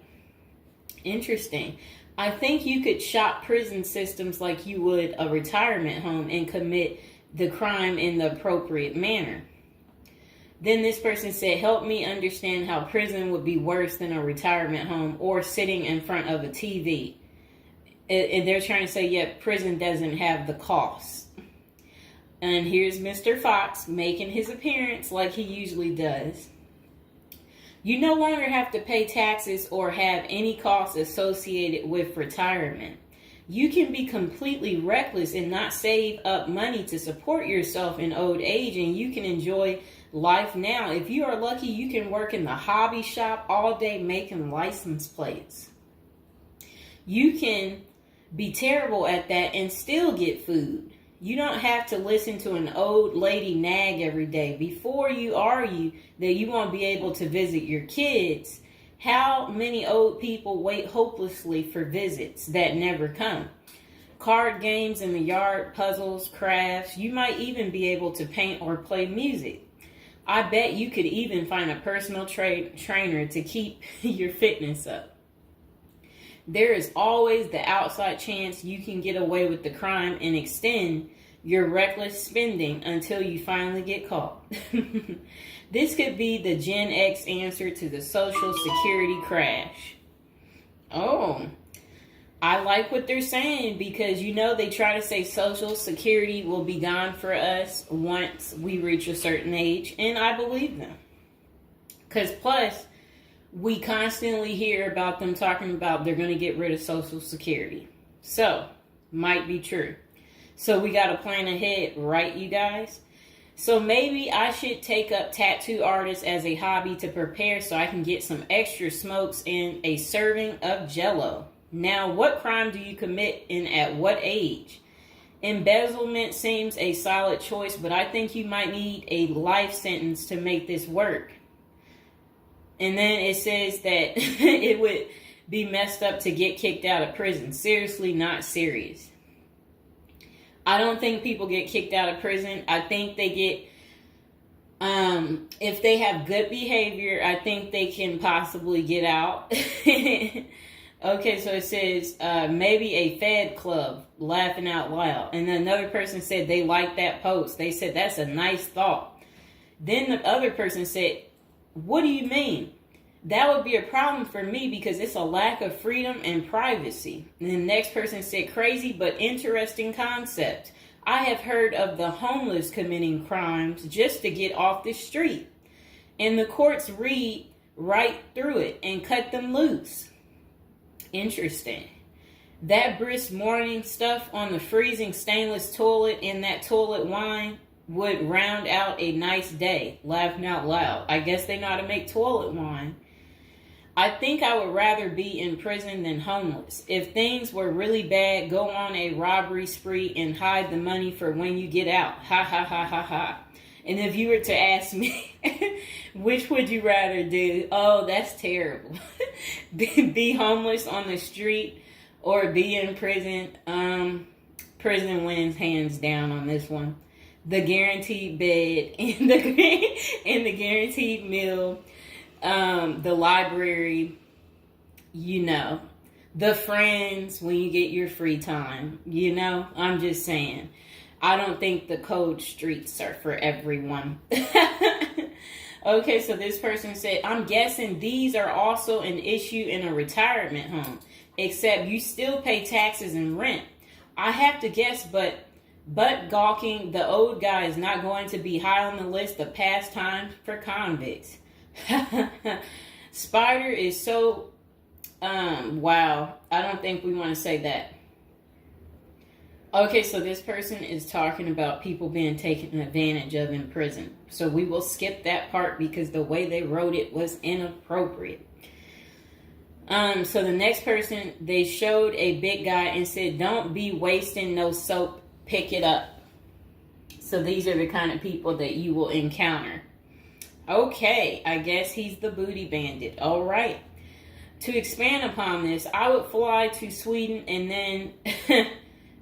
Interesting. I think you could shop prison systems like you would a retirement home and commit the crime in the appropriate manner. Then this person said, help me understand how prison would be worse than a retirement home or sitting in front of a TV. And they're trying to say, yeah, prison doesn't have the cost. And here's Mr. Fox making his appearance like he usually does. You no longer have to pay taxes or have any costs associated with retirement. You can be completely reckless and not save up money to support yourself in old age, and you can enjoy life now. If you are lucky, you can work in the hobby shop all day making license plates. You can be terrible at that and still get food. You don't have to listen to an old lady nag every day before you argue that you won't be able to visit your kids. How many old people wait hopelessly for visits that never come? Card games in the yard, puzzles, crafts. You might even be able to paint or play music. I bet you could even find a personal trainer to keep your fitness up. There is always the outside chance you can get away with the crime and extend your reckless spending until you finally get caught. This could be the Gen X answer to the Social Security crash. Oh, I like what they're saying because, they try to say Social Security will be gone for us once we reach a certain age, and I believe them. Because plus, we constantly hear about them talking about they're going to get rid of Social Security. So, might be true. So we got to plan ahead, right, you guys? So maybe I should take up tattoo artists as a hobby to prepare so I can get some extra smokes and a serving of Jell-O. Now, what crime do you commit and at what age? Embezzlement seems a solid choice, but I think you might need a life sentence to make this work. And then it says that it would be messed up to get kicked out of prison. Seriously, not serious. I don't think people get kicked out of prison. I think they get, if they have good behavior, I think they can possibly get out. Okay, so it says maybe a Fed club, laughing out loud. And then another person said they liked that post. They said that's a nice thought. Then the other person said, what do you mean? That would be a problem for me because it's a lack of freedom and privacy. And the next person said, crazy but interesting concept. I have heard of the homeless committing crimes just to get off the street. And the courts read right through it and cut them loose. Interesting. That brisk morning stuff on the freezing stainless toilet and that toilet wine would round out a nice day. Laughing out loud. I guess they know how to make toilet wine. I think I would rather be in prison than homeless. If things were really bad, go on a robbery spree and hide the money for when you get out. Ha ha ha ha ha. And if you were to ask me, which would you rather do? Oh, that's terrible. Be homeless on the street or be in prison? Prison wins hands down on this one. The guaranteed bed and the guaranteed meal, the library, the friends when you get your free time, I'm just saying. I don't think the cold streets are for everyone. Okay, so this person said, I'm guessing these are also an issue in a retirement home, except you still pay taxes and rent. I have to guess, but gawking the old guy is not going to be high on the list of pastimes for convicts. Spider is so, wow, I don't think we want to say that. Okay, so this person is talking about people being taken advantage of in prison. So we will skip that part because the way they wrote it was inappropriate. So the next person, they showed a big guy and said, don't be wasting no soap, pick it up. So these are the kind of people that you will encounter. Okay, I guess he's the booty bandit. All right. To expand upon this, I would fly to Sweden and then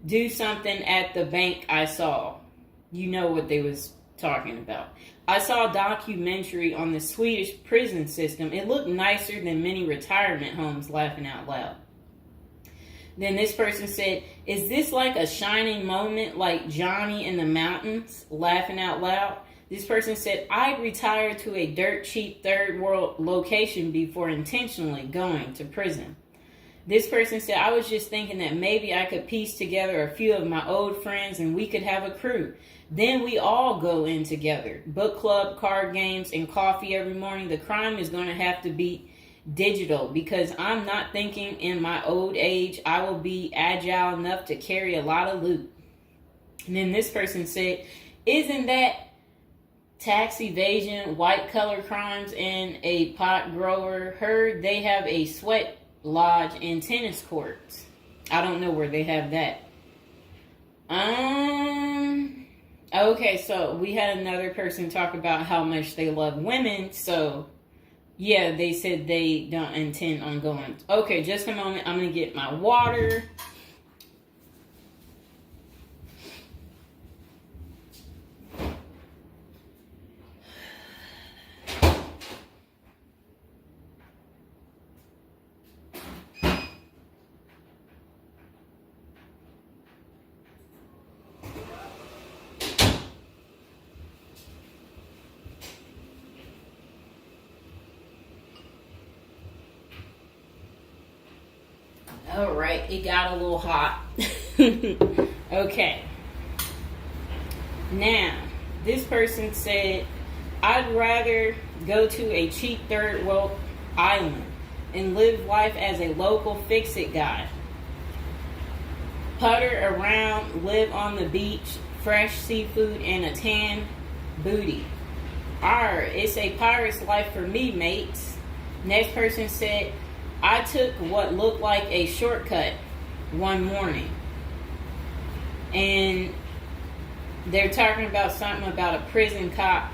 do something at the bank I saw. You know what they was talking about. I saw a documentary on the Swedish prison system. It looked nicer than many retirement homes, laughing out loud. Then this person said, is this like a shining moment like Johnny in the Mountains, laughing out loud? This person said, I retired to a dirt cheap third world location before intentionally going to prison. This person said, I was just thinking that maybe I could piece together a few of my old friends and we could have a crew. Then we all go in together. Book club, card games, and coffee every morning. The crime is going to have to be digital because I'm not thinking in my old age I will be agile enough to carry a lot of loot. And then this person said, isn't that tax evasion, white collar crimes, and a pot grower? Heard they have a sweat lodge and tennis courts. I don't know where they have that. Okay, so we had another person talk about how much they love women. So yeah, they said they don't intend on going. Okay, just a moment. I'm gonna get my water. All right, it got a little hot. Okay. Now, this person said, I'd rather go to a cheap third world island and live life as a local fix-it guy. Putter around, live on the beach, fresh seafood, and a tan booty. It's a pirate's life for me, mates. Next person said, I took what looked like a shortcut one morning. And they're talking about something about a prison cop.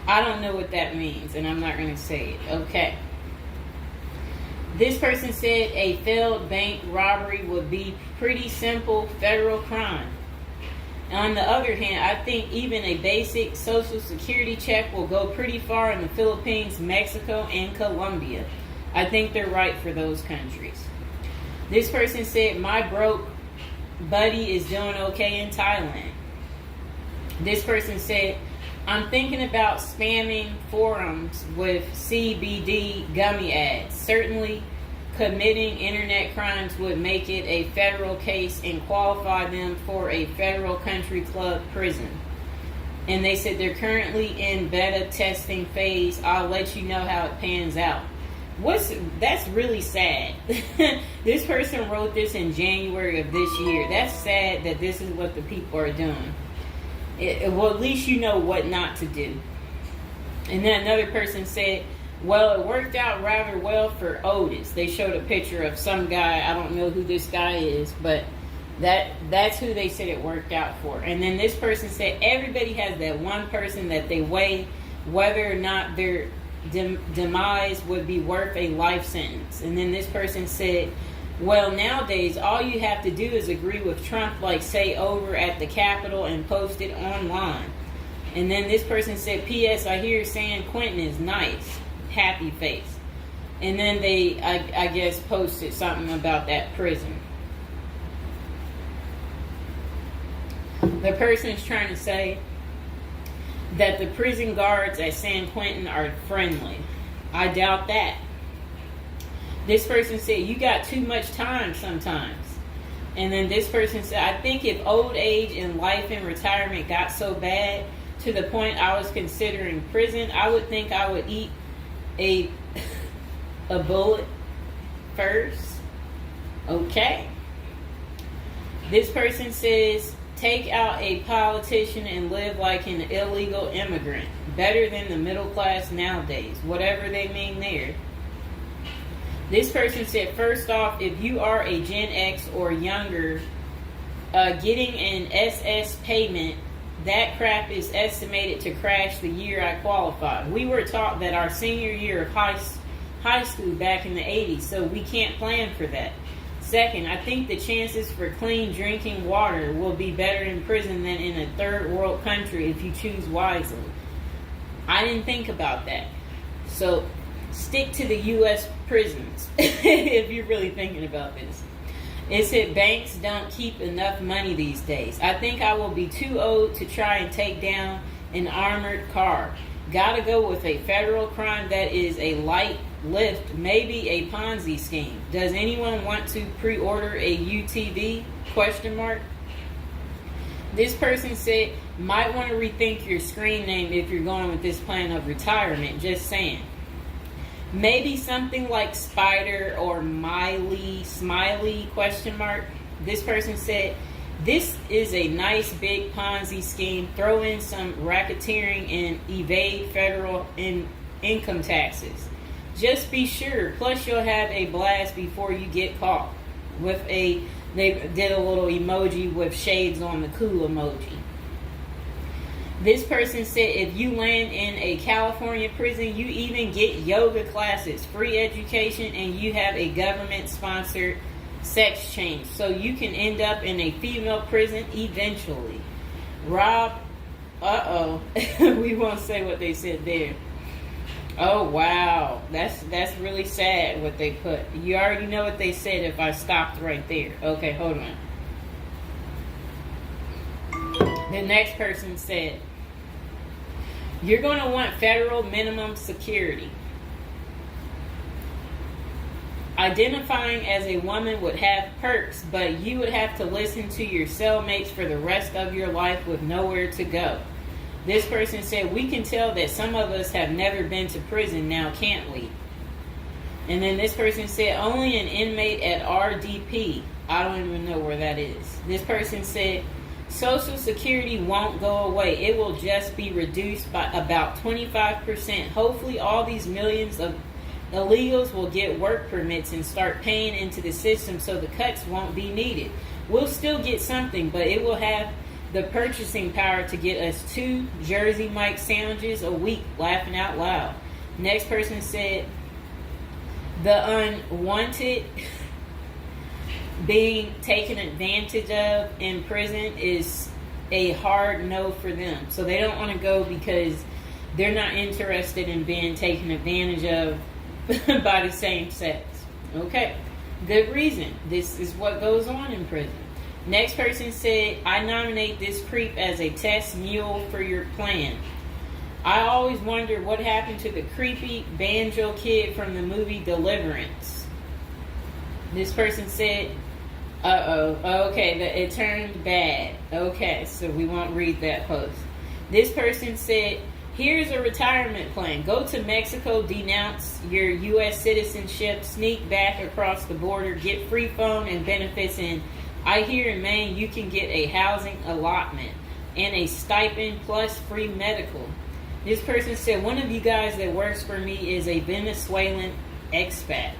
I don't know what that means, and I'm not going to say it. Okay. This person said a failed bank robbery would be pretty simple federal crime. On the other hand, I think even a basic social security check will go pretty far in the Philippines, Mexico, and Colombia. I think they're right for those countries. This person said, my broke buddy is doing okay in Thailand. This person said, I'm thinking about spamming forums with CBD gummy ads. Certainly, committing internet crimes would make it a federal case and qualify them for a federal country club prison. And they said they're currently in beta testing phase. I'll let you know how it pans out. That's really sad. This person wrote this in January of this year. That's sad that this is what the people are doing. Well, at least you know what not to do. And then another person said, well, it worked out rather well for Otis. They showed a picture of some guy. I don't know who this guy is, but that's who they said it worked out for. And then this person said everybody has that one person that they weigh whether or not their demise would be worth a life sentence. And then this person said, well, nowadays all you have to do is agree with Trump, like say over at the Capitol, and post it online. And then this person said, P.S. I hear San Quentin is nice, happy face. And then they I guess posted something about that prison. The person is trying to say that the prison guards at San Quentin are friendly. I doubt that. This person said, you got too much time sometimes. And then this person said, I think if old age and life and retirement got so bad to the point I was considering prison, I would think I would eat a bullet first. Okay. This person says, take out a politician and live like an illegal immigrant. Better than the middle class nowadays. Whatever they mean there. This person said, first off, if you are a Gen X or younger, getting an SS payment, that crap is estimated to crash the year I qualified. We were taught that our senior year of high school back in the 80s, so we can't plan for that. Second, I think the chances for clean drinking water will be better in prison than in a third world country if you choose wisely. I didn't think about that. So stick to the U.S. prisons if you're really thinking about this. It said banks don't keep enough money these days. I think I will be too old to try and take down an armored car. Gotta go with a federal crime that is a light lift, maybe a Ponzi scheme. Does anyone want to pre-order a UTV? Question mark. This person said, might want to rethink your screen name if you're going with this plan of retirement. Just saying. Maybe something like Spider or Smiley, question mark. This person said, this is a nice big Ponzi scheme. Throw in some racketeering and evade federal income taxes. Just be sure. Plus you'll have a blast before you get caught. They did a little emoji with shades on the cool emoji. This person said if you land in a California prison, you even get yoga classes, free education, and you have a government-sponsored sex change. So you can end up in a female prison eventually. Rob, we won't say what they said there. Oh, wow. That's really sad what they put. You already know what they said if I stopped right there. Okay, hold on. The next person said, you're going to want federal minimum security. Identifying as a woman would have perks, but you would have to listen to your cellmates for the rest of your life with nowhere to go. This person said, we can tell that some of us have never been to prison now, can't we? And then this person said, only an inmate at RDP. I don't even know where that is. This person said, Social Security won't go away. It will just be reduced by about 25%. Hopefully all these millions of illegals will get work permits and start paying into the system so the cuts won't be needed. We'll still get something, but it will have the purchasing power to get us 2 Jersey Mike sandwiches a week, laughing out loud. Next person said, the unwanted being taken advantage of in prison is a hard no for them. So they don't want to go because they're not interested in being taken advantage of by the same sex. Okay, good reason. This is what goes on in prison. Next person said, I nominate this creep as a test mule for your plan. I always wonder what happened to the creepy banjo kid from the movie Deliverance. This person said, okay, it turned bad. Okay, so we won't read that post. This person said, here's a retirement plan. Go to Mexico, denounce your U.S. citizenship, sneak back across the border, get free phone and benefits, and I hear in Maine you can get a housing allotment and a stipend plus free medical. This person said, one of you guys that works for me is a Venezuelan expat.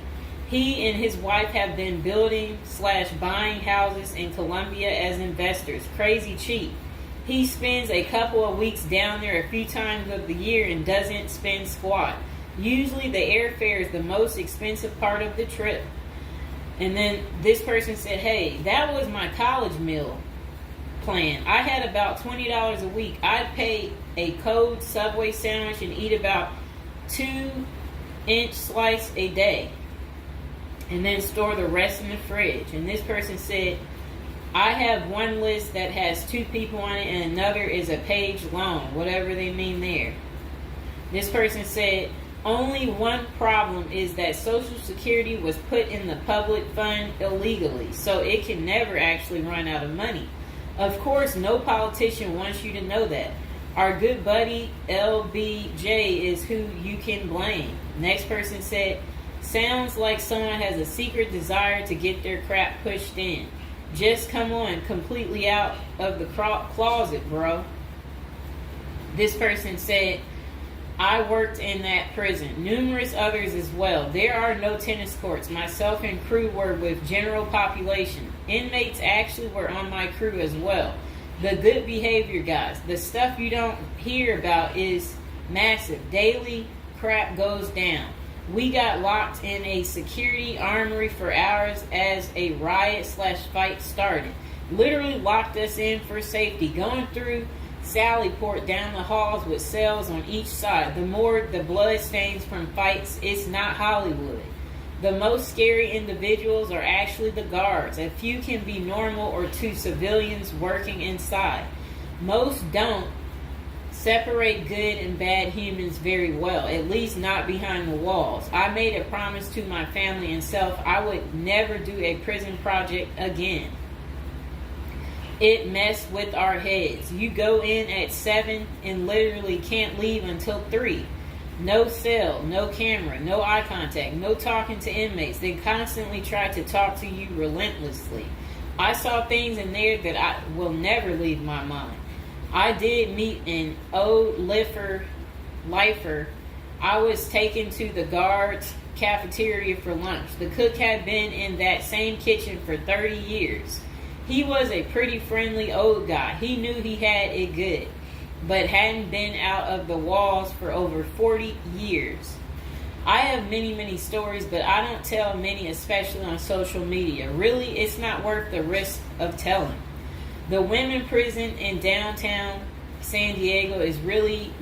He and his wife have been building/buying houses in Colombia as investors. Crazy cheap. He spends a couple of weeks down there a few times of the year and doesn't spend squat. Usually the airfare is the most expensive part of the trip. And then this person said, hey, that was my college meal plan. I had about $20 a week. I'd pay a cold Subway sandwich and eat about 2-inch slice a day. And then store the rest in the fridge. And this person said, I have one list that has 2 people on it and another is a page long, whatever they mean there. This person said, only one problem is that Social Security was put in the public fund illegally, so it can never actually run out of money. Of course, no politician wants you to know that. Our good buddy LBJ is who you can blame. Next person said, sounds like someone has a secret desire to get their crap pushed in. Just come on, completely out of the closet, bro. This person said, I worked in that prison. Numerous others as well. There are no tennis courts. Myself and crew were with general population. Inmates actually were on my crew as well. The good behavior guys. The stuff you don't hear about is massive. Daily crap goes down. We got locked in a security armory for hours as a riot/fight started. Literally locked us in for safety. Going through Sallyport down the halls with cells on each side. The more the blood stains from fights, it's not Hollywood. The most scary individuals are actually the guards. A few can be normal or 2 civilians working inside. Most don't separate good and bad humans very well, at least not behind the walls. I made a promise to my family and self I would never do a prison project again. It messed with our heads. You go in at 7 and literally can't leave until 3. No cell, no camera, no eye contact, no talking to inmates. They constantly try to talk to you relentlessly. I saw things in there that I will never leave my mind. I did meet an old lifer. I was taken to the guards' cafeteria for lunch. The cook had been in that same kitchen for 30 years. He was a pretty friendly old guy. He knew he had it good, but hadn't been out of the walls for over 40 years. I have many, many stories, but I don't tell many, especially on social media. Really, it's not worth the risk of telling. The women prison in downtown San Diego is really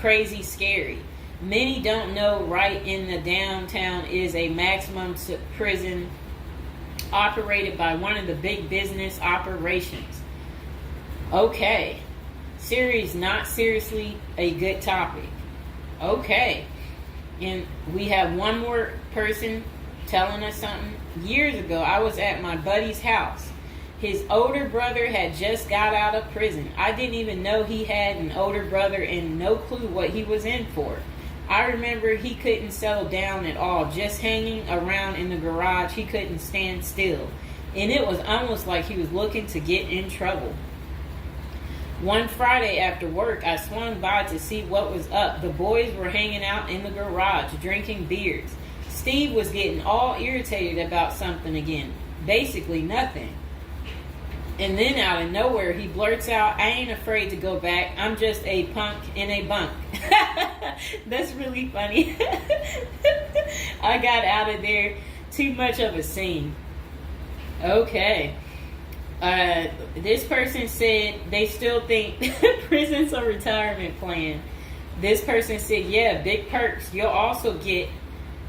crazy scary. Many don't know right in the downtown is a maximum prison operated by one of the big business operations. Okay. Series not seriously a good topic. Okay. And we have one more person telling us something. Years ago, I was at my buddy's house. His older brother had just got out of prison. I didn't even know he had an older brother and no clue what he was in for. I remember he couldn't settle down at all, just hanging around in the garage. He couldn't stand still. And it was almost like he was looking to get in trouble. One Friday after work, I swung by to see what was up. The boys were hanging out in the garage, drinking beers. Steve was getting all irritated about something again. Basically nothing. And then out of nowhere, he blurts out, I ain't afraid to go back. I'm just a punk in a bunk. That's really funny. I got out of there. Too much of a scene. Okay. This person said they still think prison's a retirement plan. This person said, yeah, big perks. You'll also get,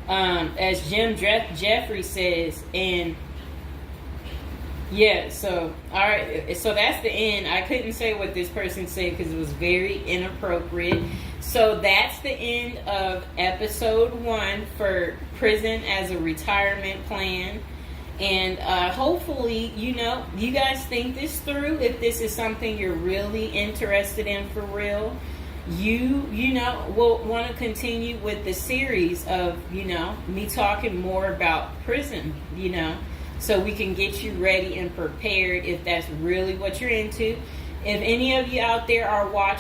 as Jim Jeffrey says, and yeah, so, all right, so that's the end. I couldn't say what this person said because it was very inappropriate. So that's the end of episode 1 for prison as a retirement plan. And hopefully, you guys think this through. If this is something you're really interested in for real, you will want to continue with the series of, me talking more about prison, so we can get you ready and prepared if that's really what you're into. If any of you out there are watching